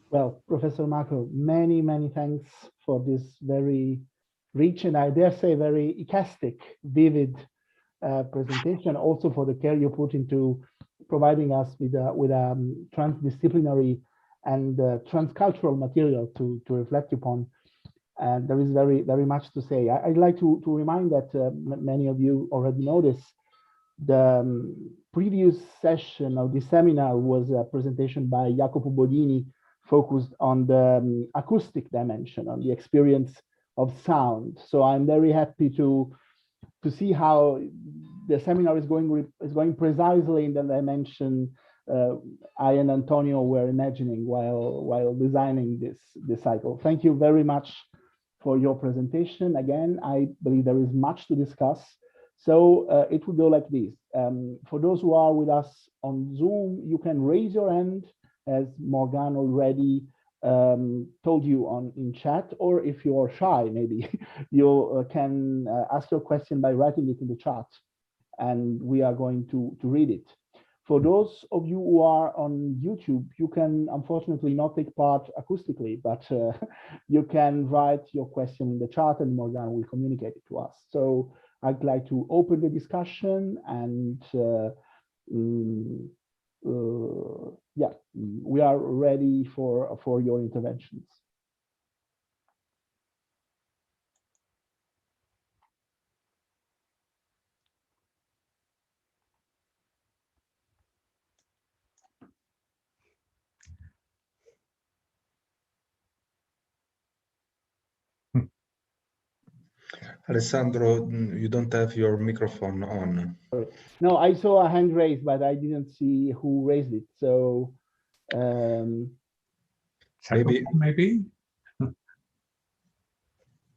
Well, Professor Marco, many, many thanks for this very rich and I dare say very ecastic, vivid presentation, also for the care you put into providing us with a transdisciplinary and transcultural material to reflect upon. And there is very, very much to say. I'd like to remind that many of you already know this. The previous session of the seminar was a presentation by Jacopo Bodini focused on the acoustic dimension, on the experience of sound. So I'm very happy to see how the seminar is going precisely in the dimension I and Antonio were imagining while designing this cycle. Thank you very much for your presentation. Again, I believe there is much to discuss. So it will go like this. For those who are with us on Zoom, you can raise your hand, as Morgan already told you in chat, or if you are shy, maybe you can ask your question by writing it in the chat, and we are going to read it. For those of you who are on YouTube, you can unfortunately not take part acoustically, but you can write your question in the chat and Morgan will communicate it to us. So I'd like to open the discussion and yeah, we are ready for your interventions. Alessandro, you don't have your microphone on. No, I saw a hand raised, but I didn't see who raised it. So maybe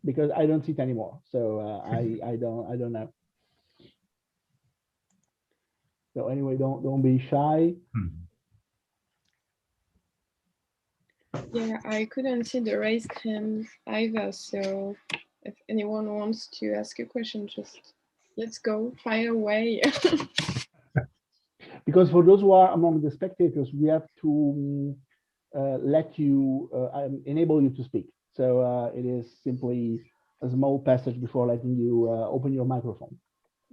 because I don't see it anymore. So I don't know. So anyway, don't be shy. Yeah, I couldn't see the raised hand either. So if anyone wants to ask a question, just let's go, fire away. Because for those who are among the spectators, we have to let you enable you to speak. So it is simply a small passage before letting you open your microphone.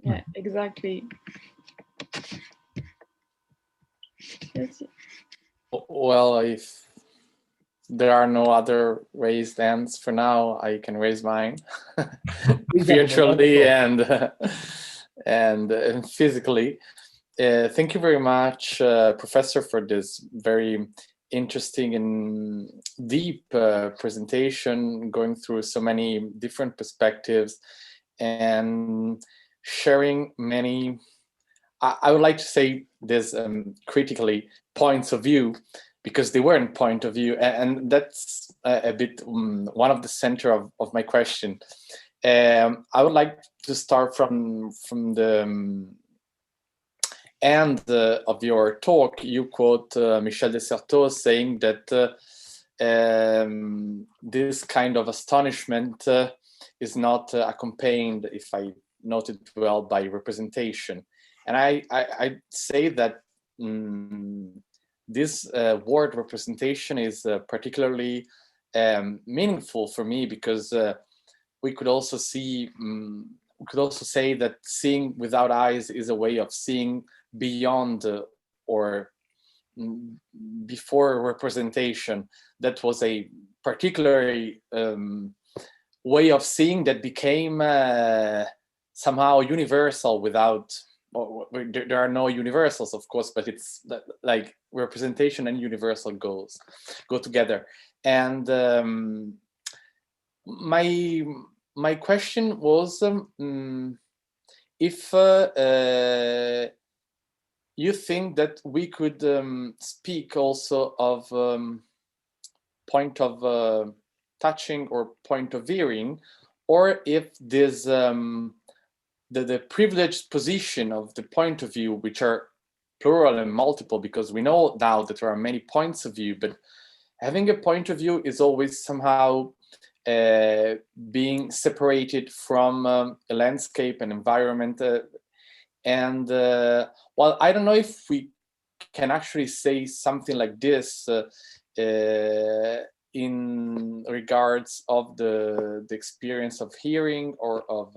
Yeah, exactly. Yes. Well, if there are no other raised hands for now, I can raise mine virtually and physically. Thank you very much, Professor, for this very interesting and deep presentation, going through so many different perspectives and sharing many, I would like to say this critically, points of view, because they weren't point of view, and that's a bit one of the center of my question. I would like to start from the end of your talk. You quote Michel de Certeau saying that this kind of astonishment is not accompanied, if I noted well, by representation. And I say that this word representation is particularly meaningful for me, because we could also see, we could also say that seeing without eyes is a way of seeing beyond or before representation. That was a particularly way of seeing that became somehow universal without, there are no universals, of course, but it's like representation and universal go together. And my question was if you think that we could speak also of point of touching or point of hearing, or if this the privileged position of the point of view, which are plural and multiple, because we know now that there are many points of view, but having a point of view is always somehow being separated from a landscape and environment. And well, I don't know if we can actually say something like this in regards of the experience of hearing or of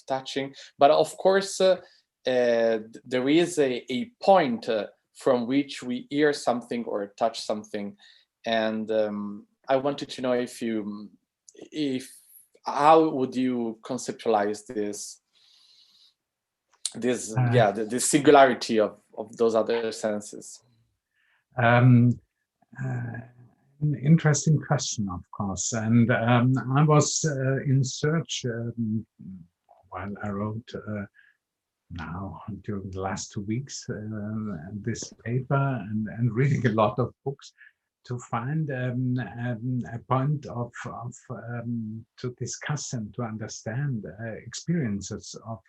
touching, but of course there is a point from which we hear something or touch something. And I wanted to know if how would you conceptualize this yeah, the singularity of those other senses? An interesting question, of course. And I was in search while I wrote now during the last 2 weeks this paper and reading a lot of books to find a point of to discuss and to understand experiences of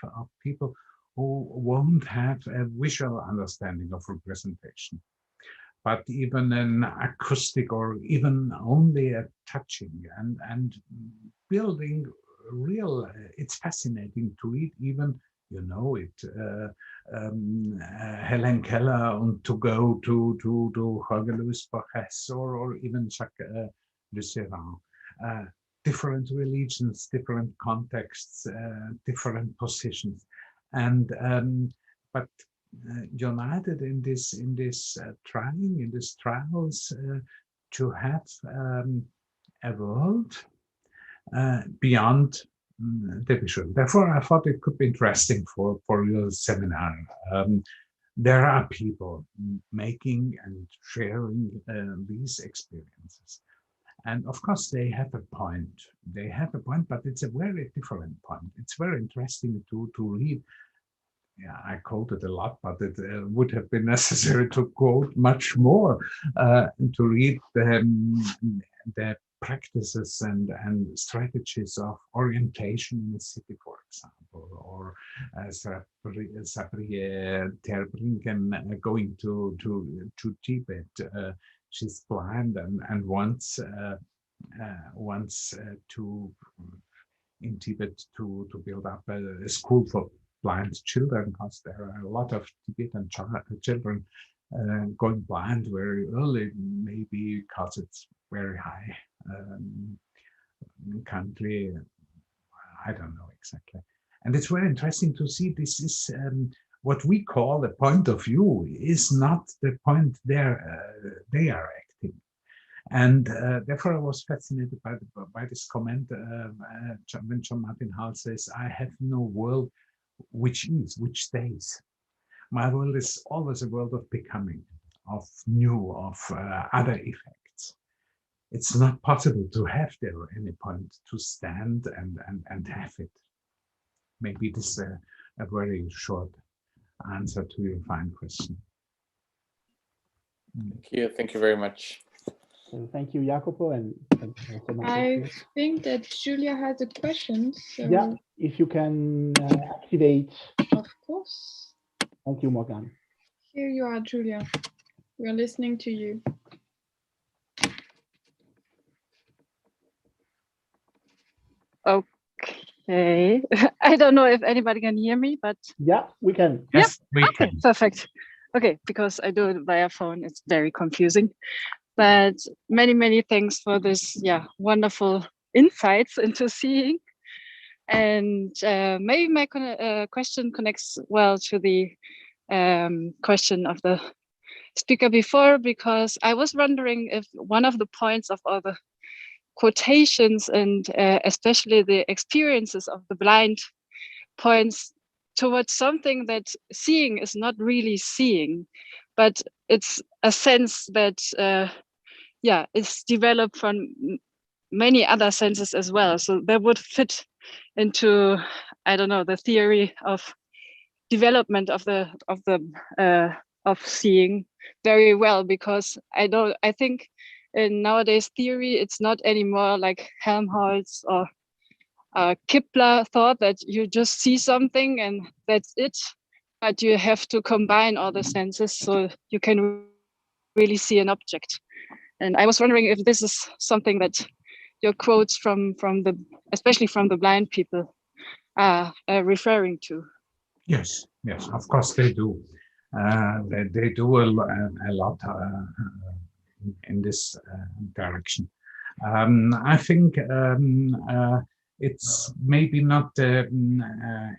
people who won't have a visual understanding of representation, but even an acoustic or even only a touching and building real, it's fascinating to read even, you know it, Helen Keller, and to go to Jorge Luis Borges or even Jacques Le Servan. Different religions, different contexts, different positions, and but united in this trying, in these trials to have a world beyond the visual. Therefore, I thought it could be interesting for your seminar. There are people making and sharing these experiences. And of course, they have a point. They have a point, but it's a very different point. It's very interesting to read. Yeah, I quoted a lot, but it would have been necessary to quote much more to read the practices and strategies of orientation in a city, for example, or Sabriye Terbringen going to Tibet. She's blind and wants to in Tibet to build up a school for blind children, because there are a lot of Tibetan children going blind very early, maybe because it's very high country. I don't know exactly. And it's very interesting to see this is what we call the point of view is not the point there they are acting. And therefore I was fascinated by this comment when John Martin Hall says, I have no world which stays. My world is always a world of becoming, of new, of other effects. It's not possible to have there any point to stand and have it. Maybe this is a very short answer to your fine question. Thank you very much. So thank you, Jacopo, and thank you so much. I think that Julia has a question. So yeah, if you can activate. Of course. Thank you, Morgan. Here you are, Julia. We are listening to you. Okay. I don't know if anybody can hear me, but yeah, we can. Yes, we okay, can. Perfect. Okay, because I do it via phone, it's very confusing. But many thanks for this, wonderful insights into seeing. And maybe my question connects well to the question of the speaker before, because I was wondering if one of the points of all the quotations and especially the experiences of the blind points towards something that seeing is not really seeing, but it's a sense that is developed from many other senses as well. So that would fit into, I don't know, the theory of development of seeing very well, because I think in nowadays theory, it's not anymore like Helmholtz or Kepler thought that you just see something and that's it, but you have to combine all the senses so you can really see an object. And I was wondering if this is something that your quotes from especially from the blind people are referring to. Yes, of course they do. They do a lot in this direction. I think it's maybe not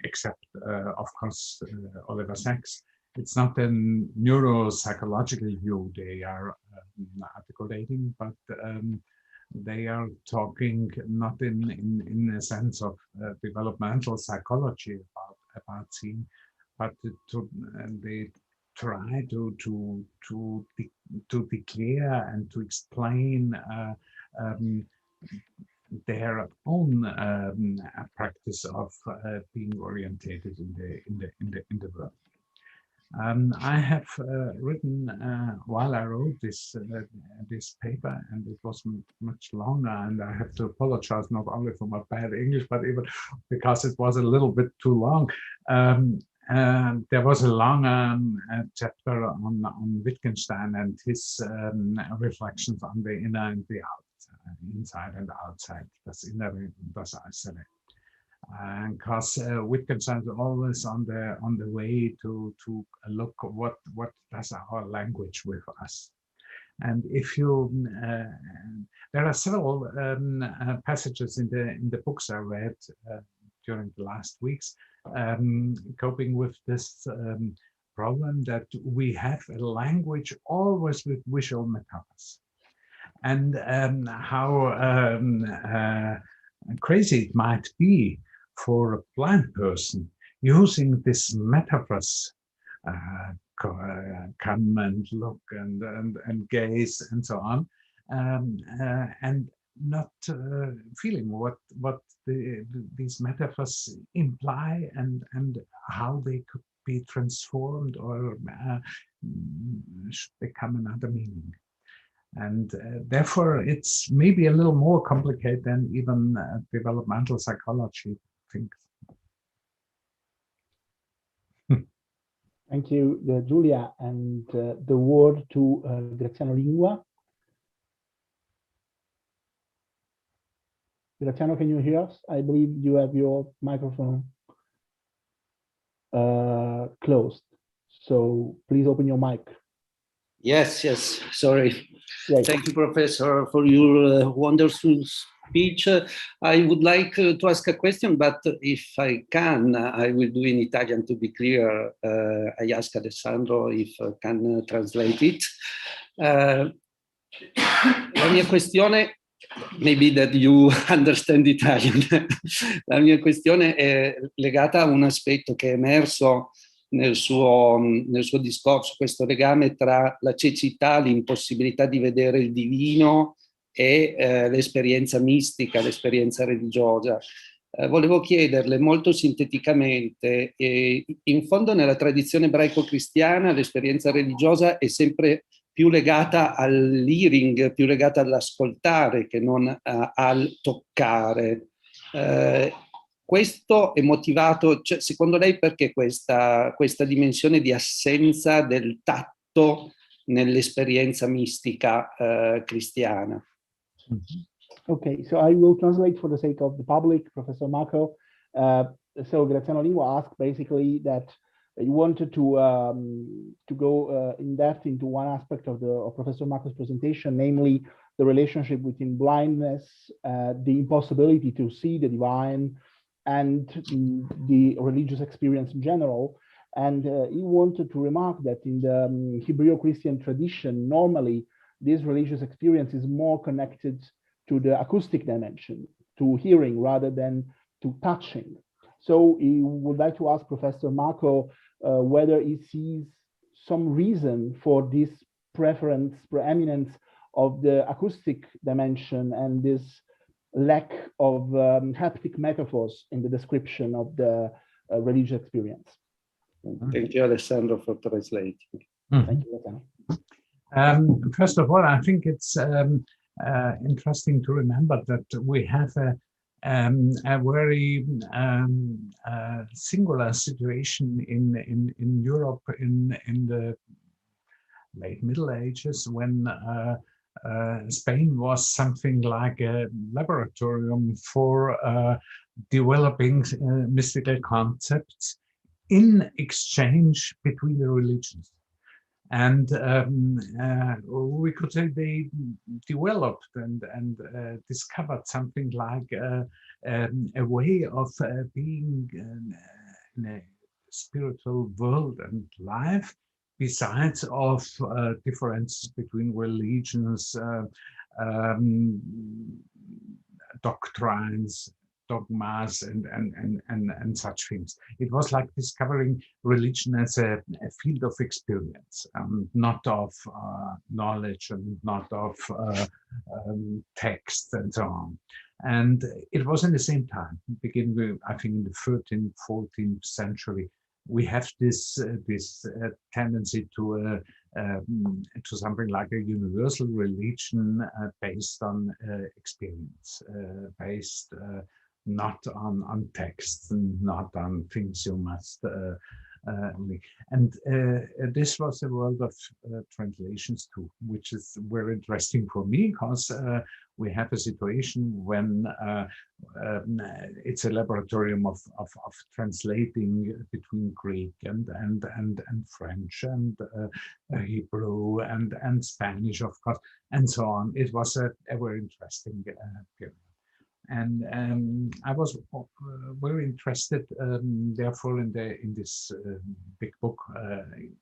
except of course Oliver Sacks. It's not a neuropsychological view they are articulating, but they are talking not in a sense of developmental psychology about seeing, but they try to declare and to explain their own practice of being orientated in the world. I have written while I wrote this paper, and it was much longer, and I have to apologize not only for my bad English, but even because it was a little bit too long. There was a long chapter on Wittgenstein and his reflections on the inner and the outside, inside and outside, das Innere und das Äußere. Because Wittgenstein is always on the way to look what does our language with us. And if you there are several passages in the books I read during the last weeks coping with this problem that we have a language always with visual metaphors, and how crazy it might be for a blind person using this metaphors, come and look and gaze and so on, and not feeling what these metaphors imply and how they could be transformed or become another meaning. And therefore, it's maybe a little more complicated than even developmental psychology thinks. Thank you, Julia. And the word to Graziano Lingua. Graziano, can you hear us? I believe you have your microphone closed. So please open your mic. Yes, yes, sorry. Right. Thank you, Professor, for your wonderful speech. I would like to ask a question, but if I can, I will do in Italian to be clear. I ask Alessandro if I can translate it. La mia questione, maybe that you understand Italian. La mia questione è legata a un aspetto che è emerso nel suo discorso, questo legame tra la cecità, l'impossibilità di vedere il divino e l'esperienza mistica, l'esperienza religiosa. Volevo chiederle molto sinteticamente, in fondo nella tradizione ebraico-cristiana l'esperienza religiosa è sempre più legata all'hearing, più legata all'ascoltare che non al toccare. Questo è motivato, cioè, secondo lei, perché questa dimensione di assenza del tatto nell'esperienza mistica cristiana? Okay, so I will translate for the sake of the public, Professor Marco. So Graziano Livo asked basically that you wanted to go in depth into one aspect of Professor Marco's presentation, namely the relationship between blindness, the impossibility to see the divine, and the religious experience in general. And he wanted to remark that in the Hebrew-Christian tradition, normally this religious experience is more connected to the acoustic dimension, to hearing rather than to touching. So he would like to ask Professor Marco whether he sees some reason for this preeminence of the acoustic dimension and this lack of haptic metaphors in the description of the religious experience. Thank you, Alessandro, for translating. Thank you, Alessandro. First of all, I think it's interesting to remember that we have a very singular situation in Europe in the late Middle Ages, when Spain was something like a laboratorium for developing mystical concepts in exchange between the religions. And we could say they developed and discovered something like a way of being in a spiritual world and life, besides of differences between religions, doctrines, dogmas, and such things. It was like discovering religion as a field of experience, not of knowledge and not of text and so on. And it was in the same time, beginning with, I think, in the 13th, 14th century, we have this tendency to something like a universal religion based on experience, based not on text, and not on things you must and this was a world of translations too, which is very interesting for me, because we have a situation when it's a laboratorium of translating between Greek and French and Hebrew and Spanish, of course, and so on. It was a very interesting period. And I was very interested, therefore, in this big book,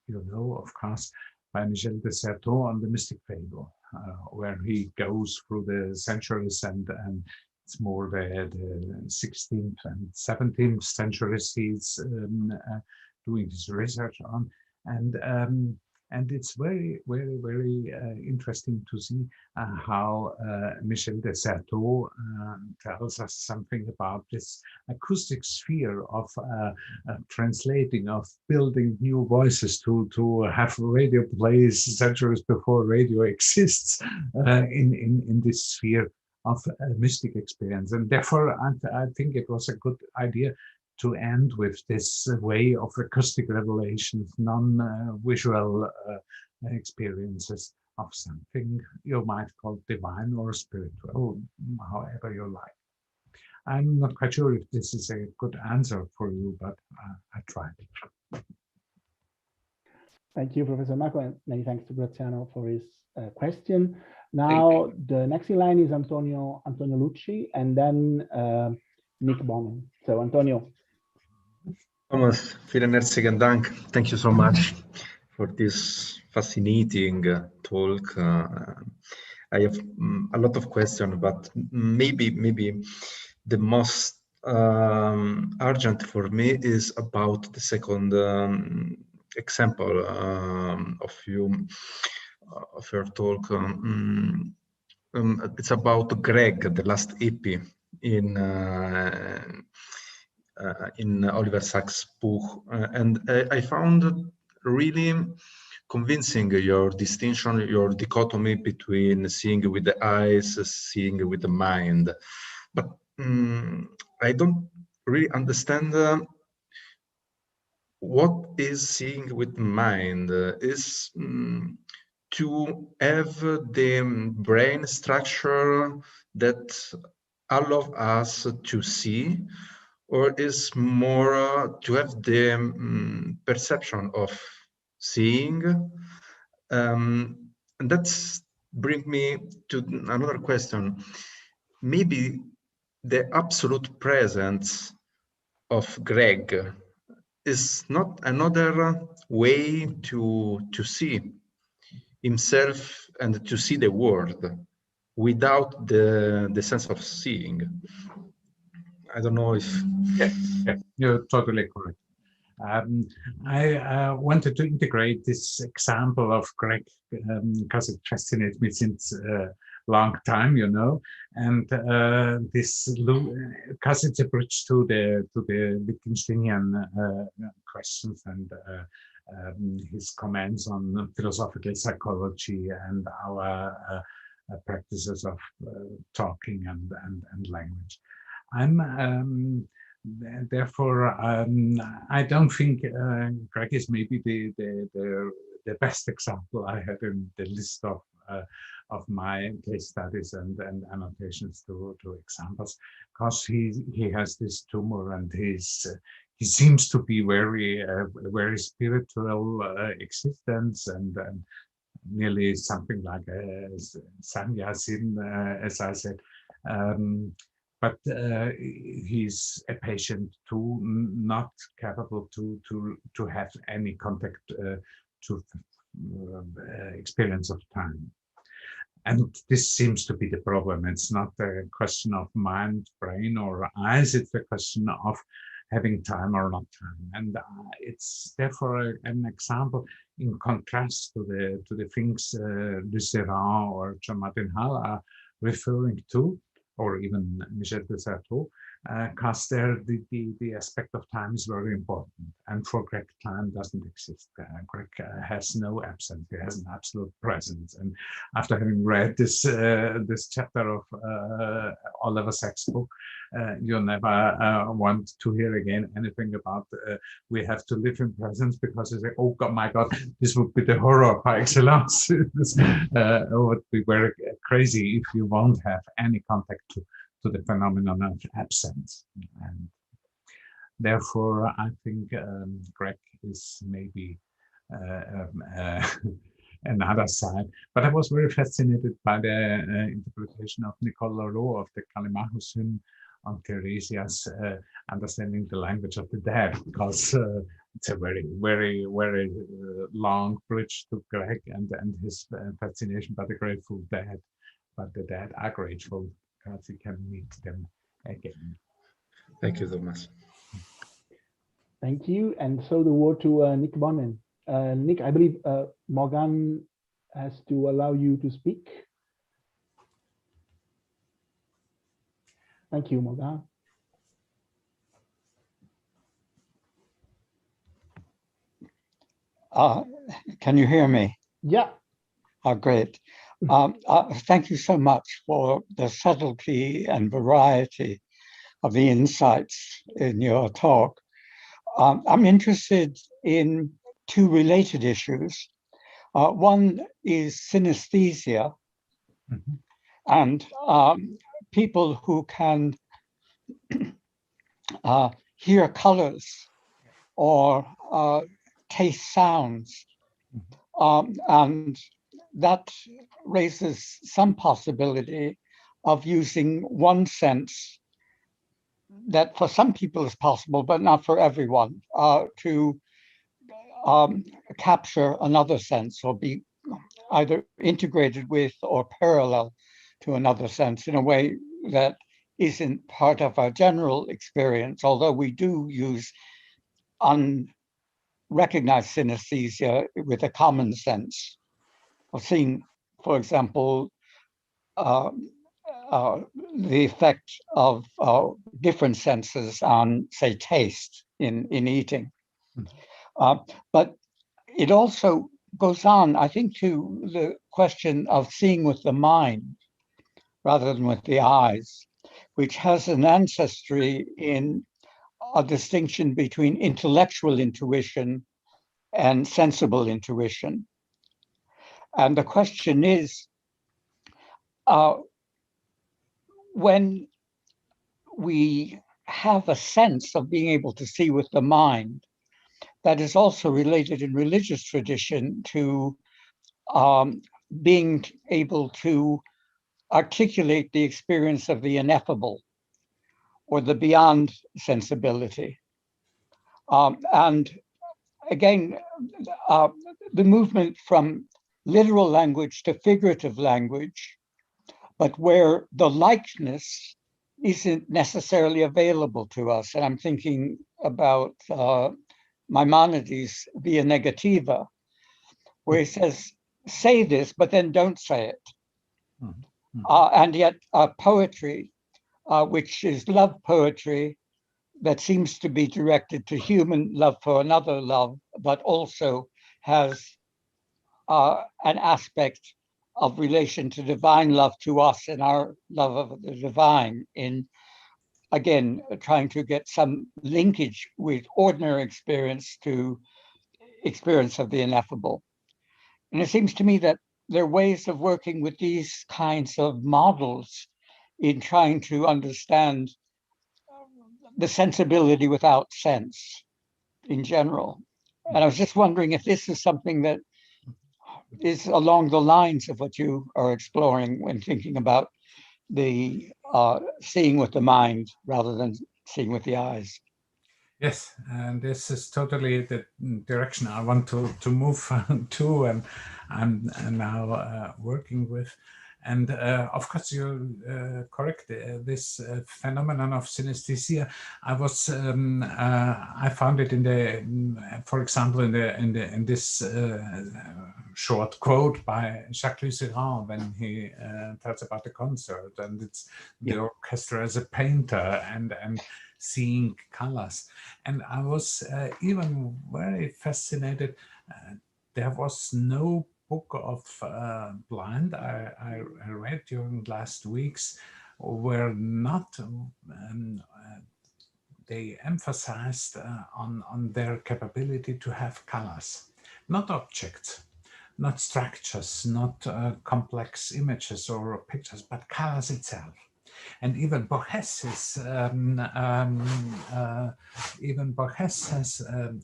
you know, of course, by Michel de Certeau on the mystic fable, where he goes through the centuries and it's more the 16th and 17th centuries he's doing his research on, and it's very, very, very interesting to see how Michel de Certeau tells us something about this acoustic sphere of translating, of building new voices to have radio plays centuries before radio exists in this sphere of mystic experience. And therefore, I think it was a good idea to end with this way of acoustic revelations, non-visual experiences of something you might call divine or spiritual, however you like. I'm not quite sure if this is a good answer for you, but I tried. Thank you, Professor Marco, and many thanks to Graziano for his question. Now, the next in line is Antonio Lucci, and then Nick Bonin. So, Antonio. Thomas, vielen herzlichen Dank. Thank you so much for this fascinating talk. I have a lot of questions, but maybe the most urgent for me is about the second example of your talk. It's about Greg, the last EP in Oliver Sacks' book, and I found really convincing your distinction, your dichotomy between seeing with the eyes, seeing with the mind. But I don't really understand what is seeing with mind. Is to have the brain structure that allow us to see, or is more to have the perception of seeing? And that's bring me to another question. Maybe the absolute presence of Greg is not another way to see himself and to see the world without the sense of seeing. I don't know if... Yeah, you're totally correct. I wanted to integrate this example of Greg because it fascinates me since a long time, you know, and this because it's a bridge to the Wittgensteinian questions and his comments on philosophical psychology and our practices of talking and language. Therefore, I don't think Greg is maybe the best example I had in the list of my case studies and annotations to examples, because he has this tumor and he seems to be very spiritual existence and nearly something like a sannyasin, as I said. But he's a patient too, not capable to have any contact to experience of time. And this seems to be the problem. It's not a question of mind, brain, or eyes. It's a question of having time or not time. And it's therefore an example in contrast to the things Lucéran or Jean-Martin Hall are referring to, or even Michel de Certeau, because there the aspect of time is very important. And for Greg, time doesn't exist. Greg has no absence. He has an absolute presence. And after having read this chapter of Oliver Sacks' book, you never want to hear again anything about we have to live in presence, because you say, oh God, my God, this would be the horror par excellence. It would be very crazy if you won't have any contact to the phenomenon of absence. And therefore, I think Greg is maybe another side. But I was very fascinated by the interpretation of Nicole Laurent of the Callimachus hymn on Theresia's understanding the language of the dead, because it's a very, very, very long bridge to Greg and his fascination by the Grateful Dead. But the dead are grateful because he can meet them again. Thank you, Thomas. Thank you. And so the word to Nick Bonin. Nick, I believe Morgan has to allow you to speak. Thank you, Morgan. Can you hear me? Yeah. Great. Thank you so much for the subtlety and variety of the insights in your talk. I'm interested in two related issues. One is synesthesia, and people who can hear colors or taste sounds And that raises some possibility of using one sense that for some people is possible, but not for everyone, to capture another sense or be either integrated with or parallel to another sense in a way that isn't part of our general experience, although we do use unrecognized synesthesia with a common sense of seeing, for example, the effect of different senses on, say, taste in eating. But it also goes on, I think, to the question of seeing with the mind rather than with the eyes, which has an ancestry in a distinction between intellectual intuition and sensible intuition. And the question is, when we have a sense of being able to see with the mind, that is also related in religious tradition to being able to articulate the experience of the ineffable or the beyond sensibility. And again, the movement from literal language to figurative language, but where the likeness isn't necessarily available to us. And I'm thinking about Maimonides' Via Negativa, where he says, say this, but then don't say it. And yet poetry, which is love poetry, that seems to be directed to human love for another love, but also has an aspect of relation to divine love to us and our love of the divine, in, again, trying to get some linkage with ordinary experience to experience of the ineffable. And it seems to me that there are ways of working with these kinds of models in trying to understand the sensibility without sense in general. And I was just wondering if this is something that is along the lines of what you are exploring when thinking about the seeing with the mind rather than seeing with the eyes. Yes, and this is totally the direction I want to move to, and I'm now working with. And of course, you're correct. This phenomenon of synesthesia, I found it in the, for example, in this short quote by Jacques Lucéran when he tells about the concert, and it's the orchestra as a painter and seeing colors. And I was even very fascinated. There was no book of blind I read during last weeks where not they emphasized on their capability to have colors, not objects, not structures, not complex images or pictures, but colors itself. And even Borges has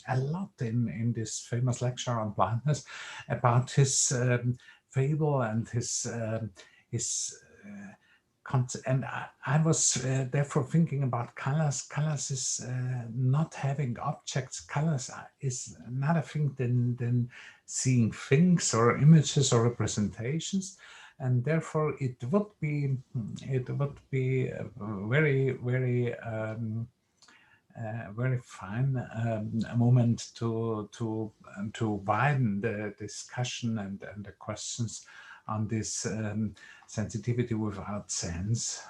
a lot in this famous lecture on blindness about his fable and his concept. And I was therefore thinking about colors. Colors is not having objects. Colors is another thing than seeing things or images or representations. And therefore, it would be very, very, very fine moment to widen the discussion and the questions on this sensitivity without sense,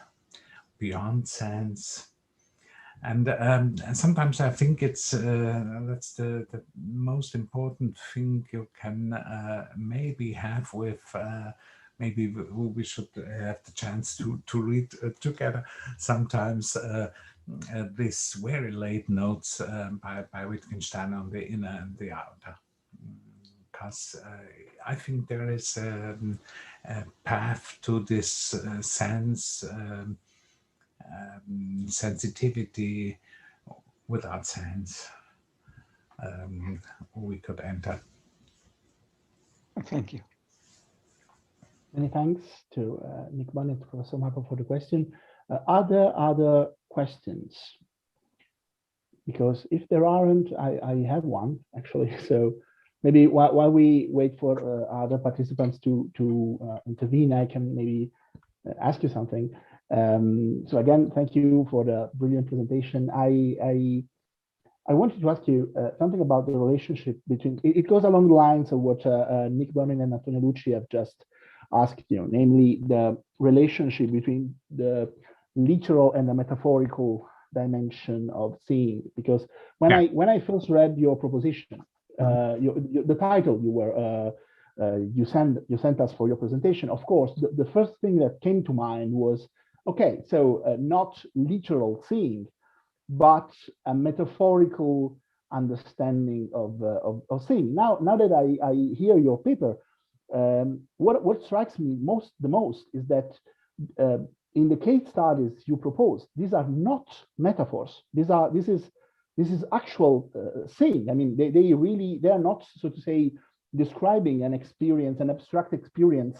beyond sense. And sometimes I think it's that's the most important thing you can maybe have with. Maybe we should have the chance to read together sometimes this very late notes by Wittgenstein on the inner and the outer. Because I think there is a path to this sense, sensitivity without sense we could enter. Thank you. Many thanks to Nick Bonnet and Professor Marco for the question. Are there other questions? Because if there aren't, I have one actually. So maybe while we wait for other participants to intervene, I can maybe ask you something. So again, thank you for the brilliant presentation. I wanted to ask you something about the relationship between, it goes along the lines of what Nick Bonin and Antonio Lucci have just asked you, namely the relationship between the literal and the metaphorical dimension of seeing. Because when I first read your proposition, the title you sent us for your presentation, of course, the first thing that came to mind was, okay, so not literal seeing, but a metaphorical understanding of seeing. Now that I hear your paper, what strikes me the most is that in the case studies you propose, these are not metaphors. This is actual seeing. I mean, they are not, so to say, describing an experience, an abstract experience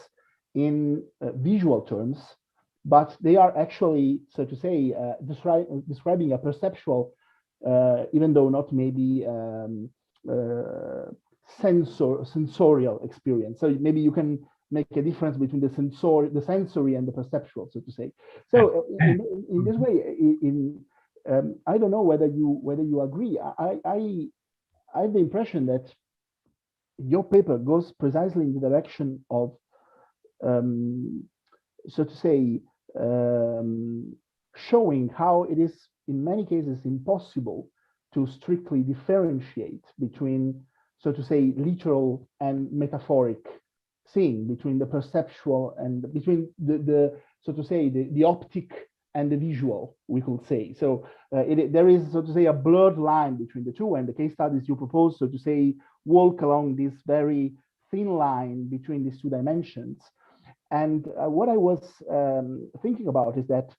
in visual terms, but they are actually, so to say, describing a perceptual, even though not maybe sensorial experience. So maybe you can make a difference between the sensory and the perceptual, so to say. So in this way, I don't know whether you agree. I have the impression that your paper goes precisely in the direction of, so to say, showing how it is in many cases impossible to strictly differentiate between, so to say, literal and metaphoric seeing, between the perceptual and between the so to say, the optic and the visual, we could say. So there is, so to say, a blurred line between the two, and the case studies you propose, so to say, walk along this very thin line between these two dimensions. And what I was thinking about is that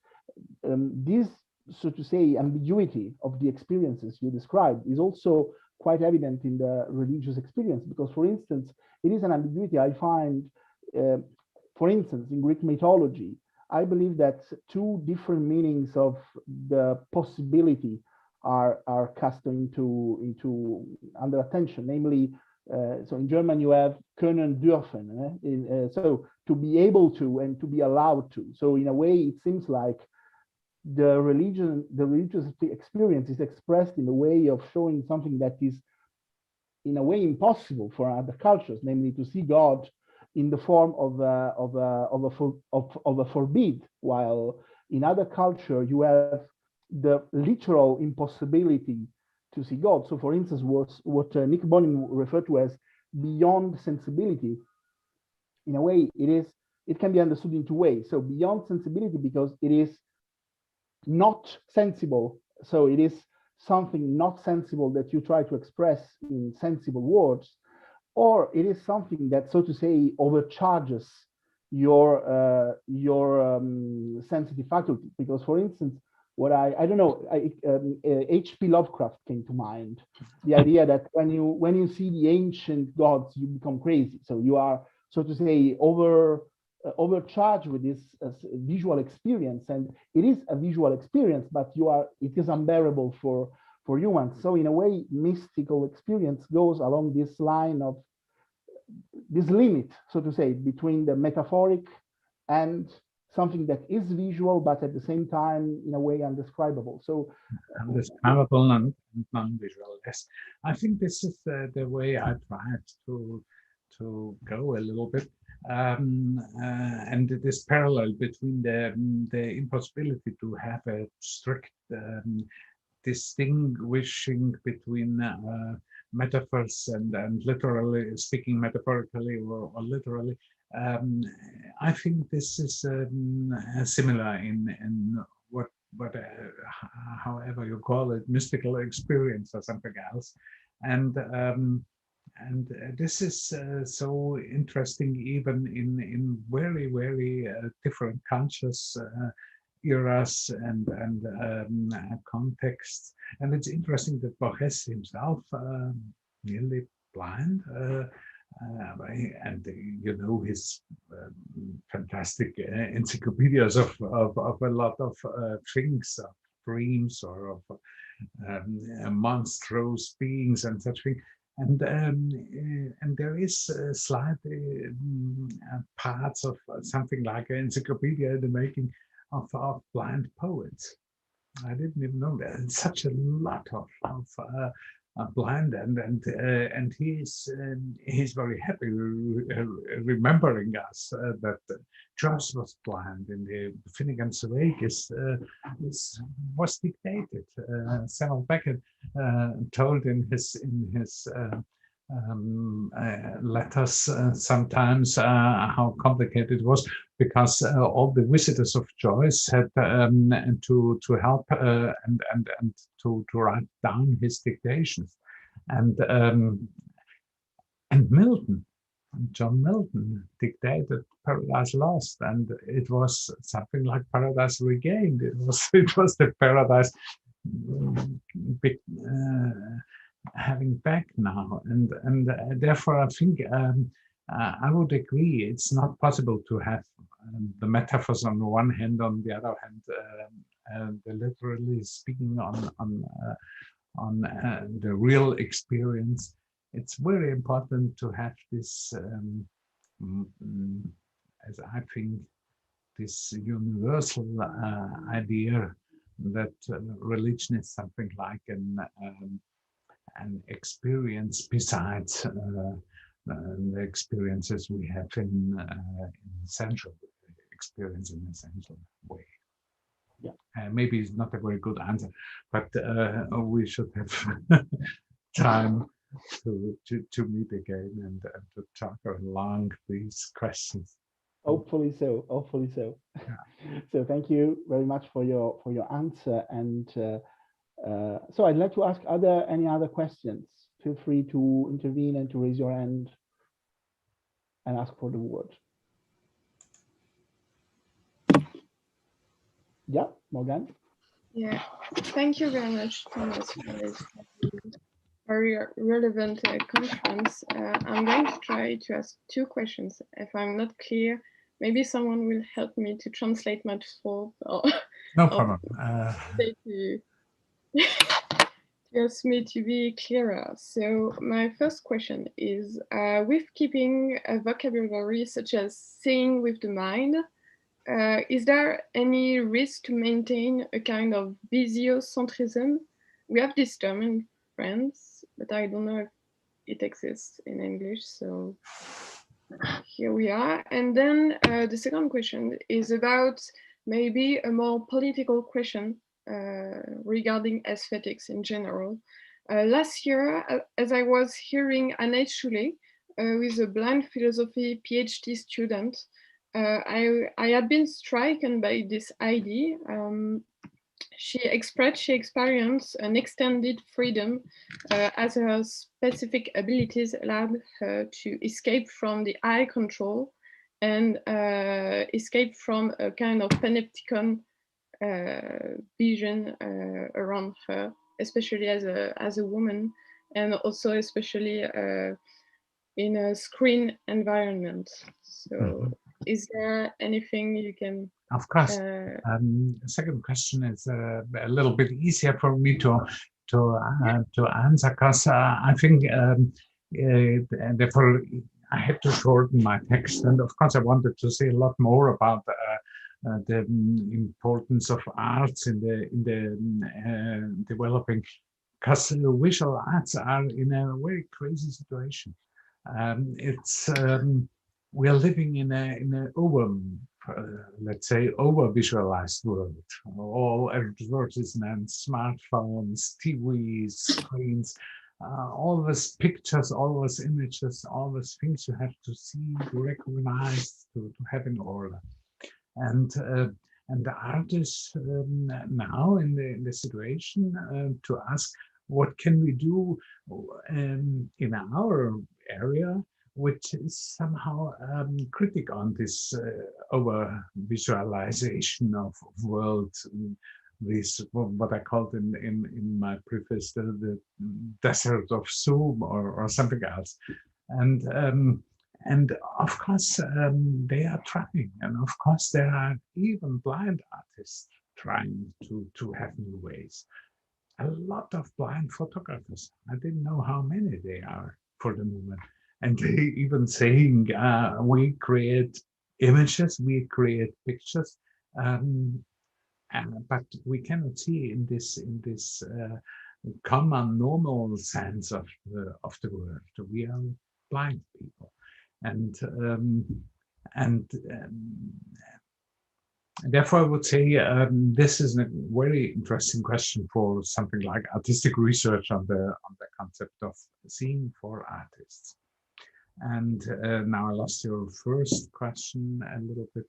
this, so to say, ambiguity of the experiences you described is also quite evident in the religious experience, because, for instance, it is an ambiguity I find, for instance, in Greek mythology. I believe that two different meanings of the possibility are cast into under attention, namely, so in German you have können dürfen, so to be able to and to be allowed to. So in a way, it seems like the religious experience is expressed in a way of showing something that is in a way impossible for other cultures, namely to see God in the form of a forbid, while in other culture you have the literal impossibility to see God. So, for instance, what Nick Bonin referred to as beyond sensibility, in a way, it can be understood in two ways. So, beyond sensibility, because it is not sensible. So, it is something not sensible that you try to express in sensible words, or it is something that, so to say, overcharges your sensitive faculty. Because, for instance, what I don't know, H.P. Lovecraft came to mind. The idea that when you see the ancient gods, you become crazy. So you are, so to say, overcharged with this visual experience, and it is a visual experience, but it is unbearable for humans. So in a way, mystical experience goes along this line of this limit, so to say, between the metaphoric and something that is visual, but at the same time, in a way, undescribable. So undescribable and non-visual. Yes, I think this is the way I tried to go a little bit, and this parallel between the impossibility to have a strict distinguishing between metaphors and literally speaking, metaphorically or literally. I think this is similar in what however you call it, mystical experience or something else, and this is so interesting even in very different cultures, eras and contexts. And it's interesting that Borges himself, nearly blind, And you know his fantastic encyclopedias of a lot of things, of dreams or of monstrous beings and such things. And there is slight parts of something like an encyclopedia in the making of blind poets. I didn't even know that. And such a lot of blind, and he's very happy remembering us that Joyce was blind in the Finnegan's Wake was dictated. Samuel Beckett told in his letters sometimes how complicated it was, because all the visitors of Joyce had to help and to write down his dictations, and Milton, John Milton, dictated Paradise Lost, and it was something like Paradise Regained. It was the paradise having back now, and therefore I think I would agree it's not possible to have the metaphors on the one hand, on the other hand literally speaking on the real experience. It's very important to have this as I think this universal idea that religion is something like an experience besides the experiences we have in essential experience in essential way. Yeah. Maybe it's not a very good answer, but we should have time to meet again and to talk along these questions. Hopefully so. Hopefully so. Yeah. So thank you very much for your answer. And so I'd like to ask, are there any other questions? Feel free to intervene and to raise your hand and ask for the word. Yeah, Morgan. Yeah, thank you very much, Thomas, for this very relevant conference. I'm going to try to ask two questions. If I'm not clear, maybe someone will help me to translate my thought. Or no problem. To ask me to be clearer. So my first question is, with keeping a vocabulary such as seeing with the mind, is there any risk to maintain a kind of visiocentrism? We have this term in France, but I don't know if it exists in English. So here we are. And then the second question is about maybe a more political question regarding aesthetics in general. Last year, as I was hearing Annette Choulet, who is a blind philosophy PhD student, I had been stricken by this idea. She experienced an extended freedom as her specific abilities allowed her to escape from the eye control and escape from a kind of panopticon vision around her, especially as a woman, and also especially in a screen environment. So is there anything you can? Of course. The second question is a little bit easier for me to answer, because I think therefore I had to shorten my text, and of course I wanted to say a lot more about the importance of arts in the developing, because visual arts are in a very crazy situation. We are living in a let's say over visualized world. All advertisements, smartphones, TVs, screens, all these pictures, all those images, all those things you have to see, to recognize, to have in order. And the artists now in the situation to ask, what can we do in our area, which is somehow critic on this over visualization of world, this what I called in my preface the desert of Zoom or something else. And of course, they are trying, and of course, there are even blind artists trying to have new ways. A lot of blind photographers. I didn't know how many they are for the moment. And they even saying, we create images, we create pictures, but we cannot see in this common normal sense of the word. We are blind people, and therefore I would say this is a very interesting question for something like artistic research on the concept of seeing for artists. And now I lost your first question a little bit.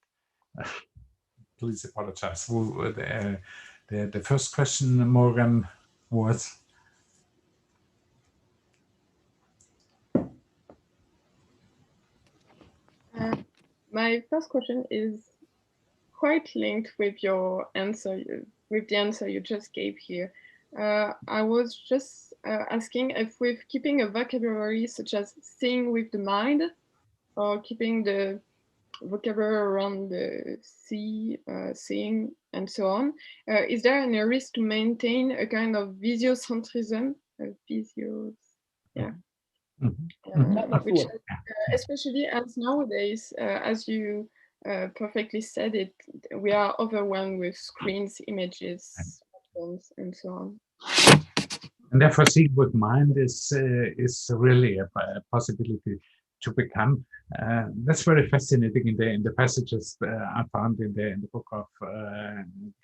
Please apologize. The first question, Morgan, was? My first question is quite linked with your answer, with the answer you just gave here. I was just asking if with keeping a vocabulary such as seeing with the mind, or keeping the vocabulary around the seeing, and so on, is there any risk to maintain a kind of visiocentrism, which, especially as nowadays, as you perfectly said it, we are overwhelmed with screens, images, smartphones, and so on. And therefore, seeing with mind is really a possibility to become. That's very fascinating in the passages I found in the book of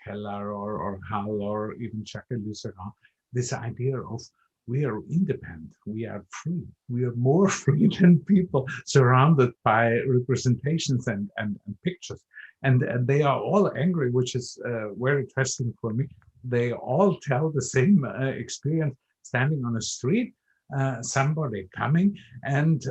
Keller or Hull or even Jacques Lusserin. This idea of we are independent, we are free, we are more free than people surrounded by representations and pictures. And they are all angry, which is very interesting for me. They all tell the same experience standing on a street, somebody coming and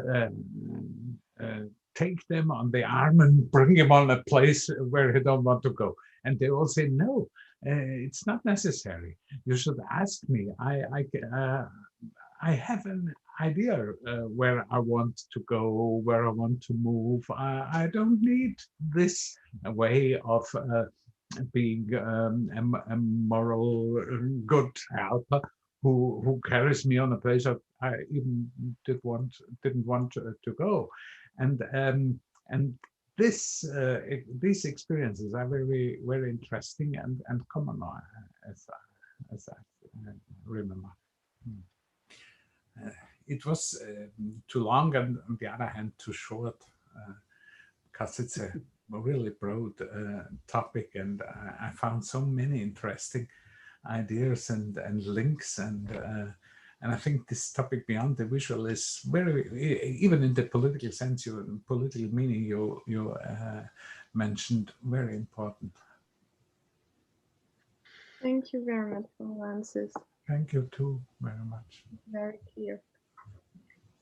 take them on the arm and bring them on a place where they don't want to go. And they all say, no, it's not necessary. You should ask me. I have an idea where I want to go, where I want to move. I don't need this way of being a moral good helper who carries me on a place that I even didn't want to go, and these experiences are very, very interesting and common as I remember. It was too long and on the other hand too short because it's a really broad topic, and I found so many interesting ideas and links, and I think this topic beyond the visual is very, even in the political sense, political meaning you mentioned, very important. Thank you very much for your answers. Thank you too very much. Very clear.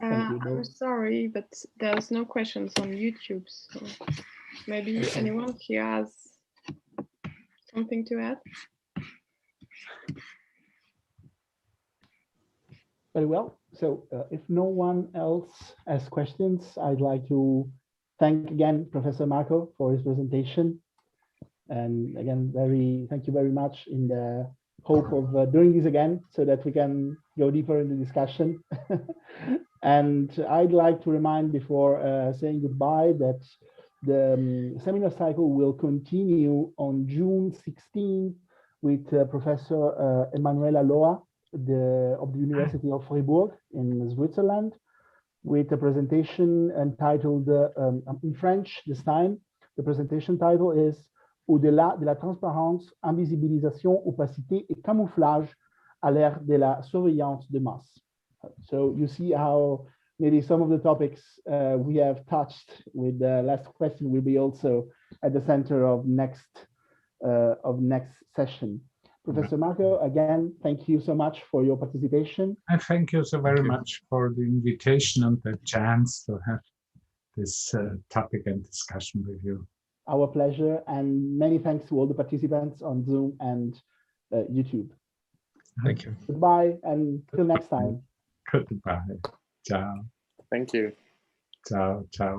I'm sorry, but there's no questions on YouTube, so maybe anyone here has something to add? Very well. So if no one else has questions, I'd like to thank again Professor Marco for his presentation. And again, thank you very much in the hope of doing this again so that we can go deeper in the discussion. And I'd like to remind before saying goodbye that the seminar cycle will continue on June 16th with Professor Emanuela Loa of the University of Fribourg in Switzerland, with a presentation entitled, in French this time, the presentation title is Au-delà de la transparence, invisibilisation, opacité et camouflage à l'ère de la surveillance de masse. So you see how maybe some of the topics we have touched with the last question will be also at the center of next session. Professor Marco, again, thank you so much for your participation. I thank you so very much for the invitation and the chance to have this topic and discussion with you. Our pleasure, and many thanks to all the participants on Zoom and YouTube. Thank you. Goodbye, and till next time. Goodbye. Ciao. Thank you. Ciao, ciao.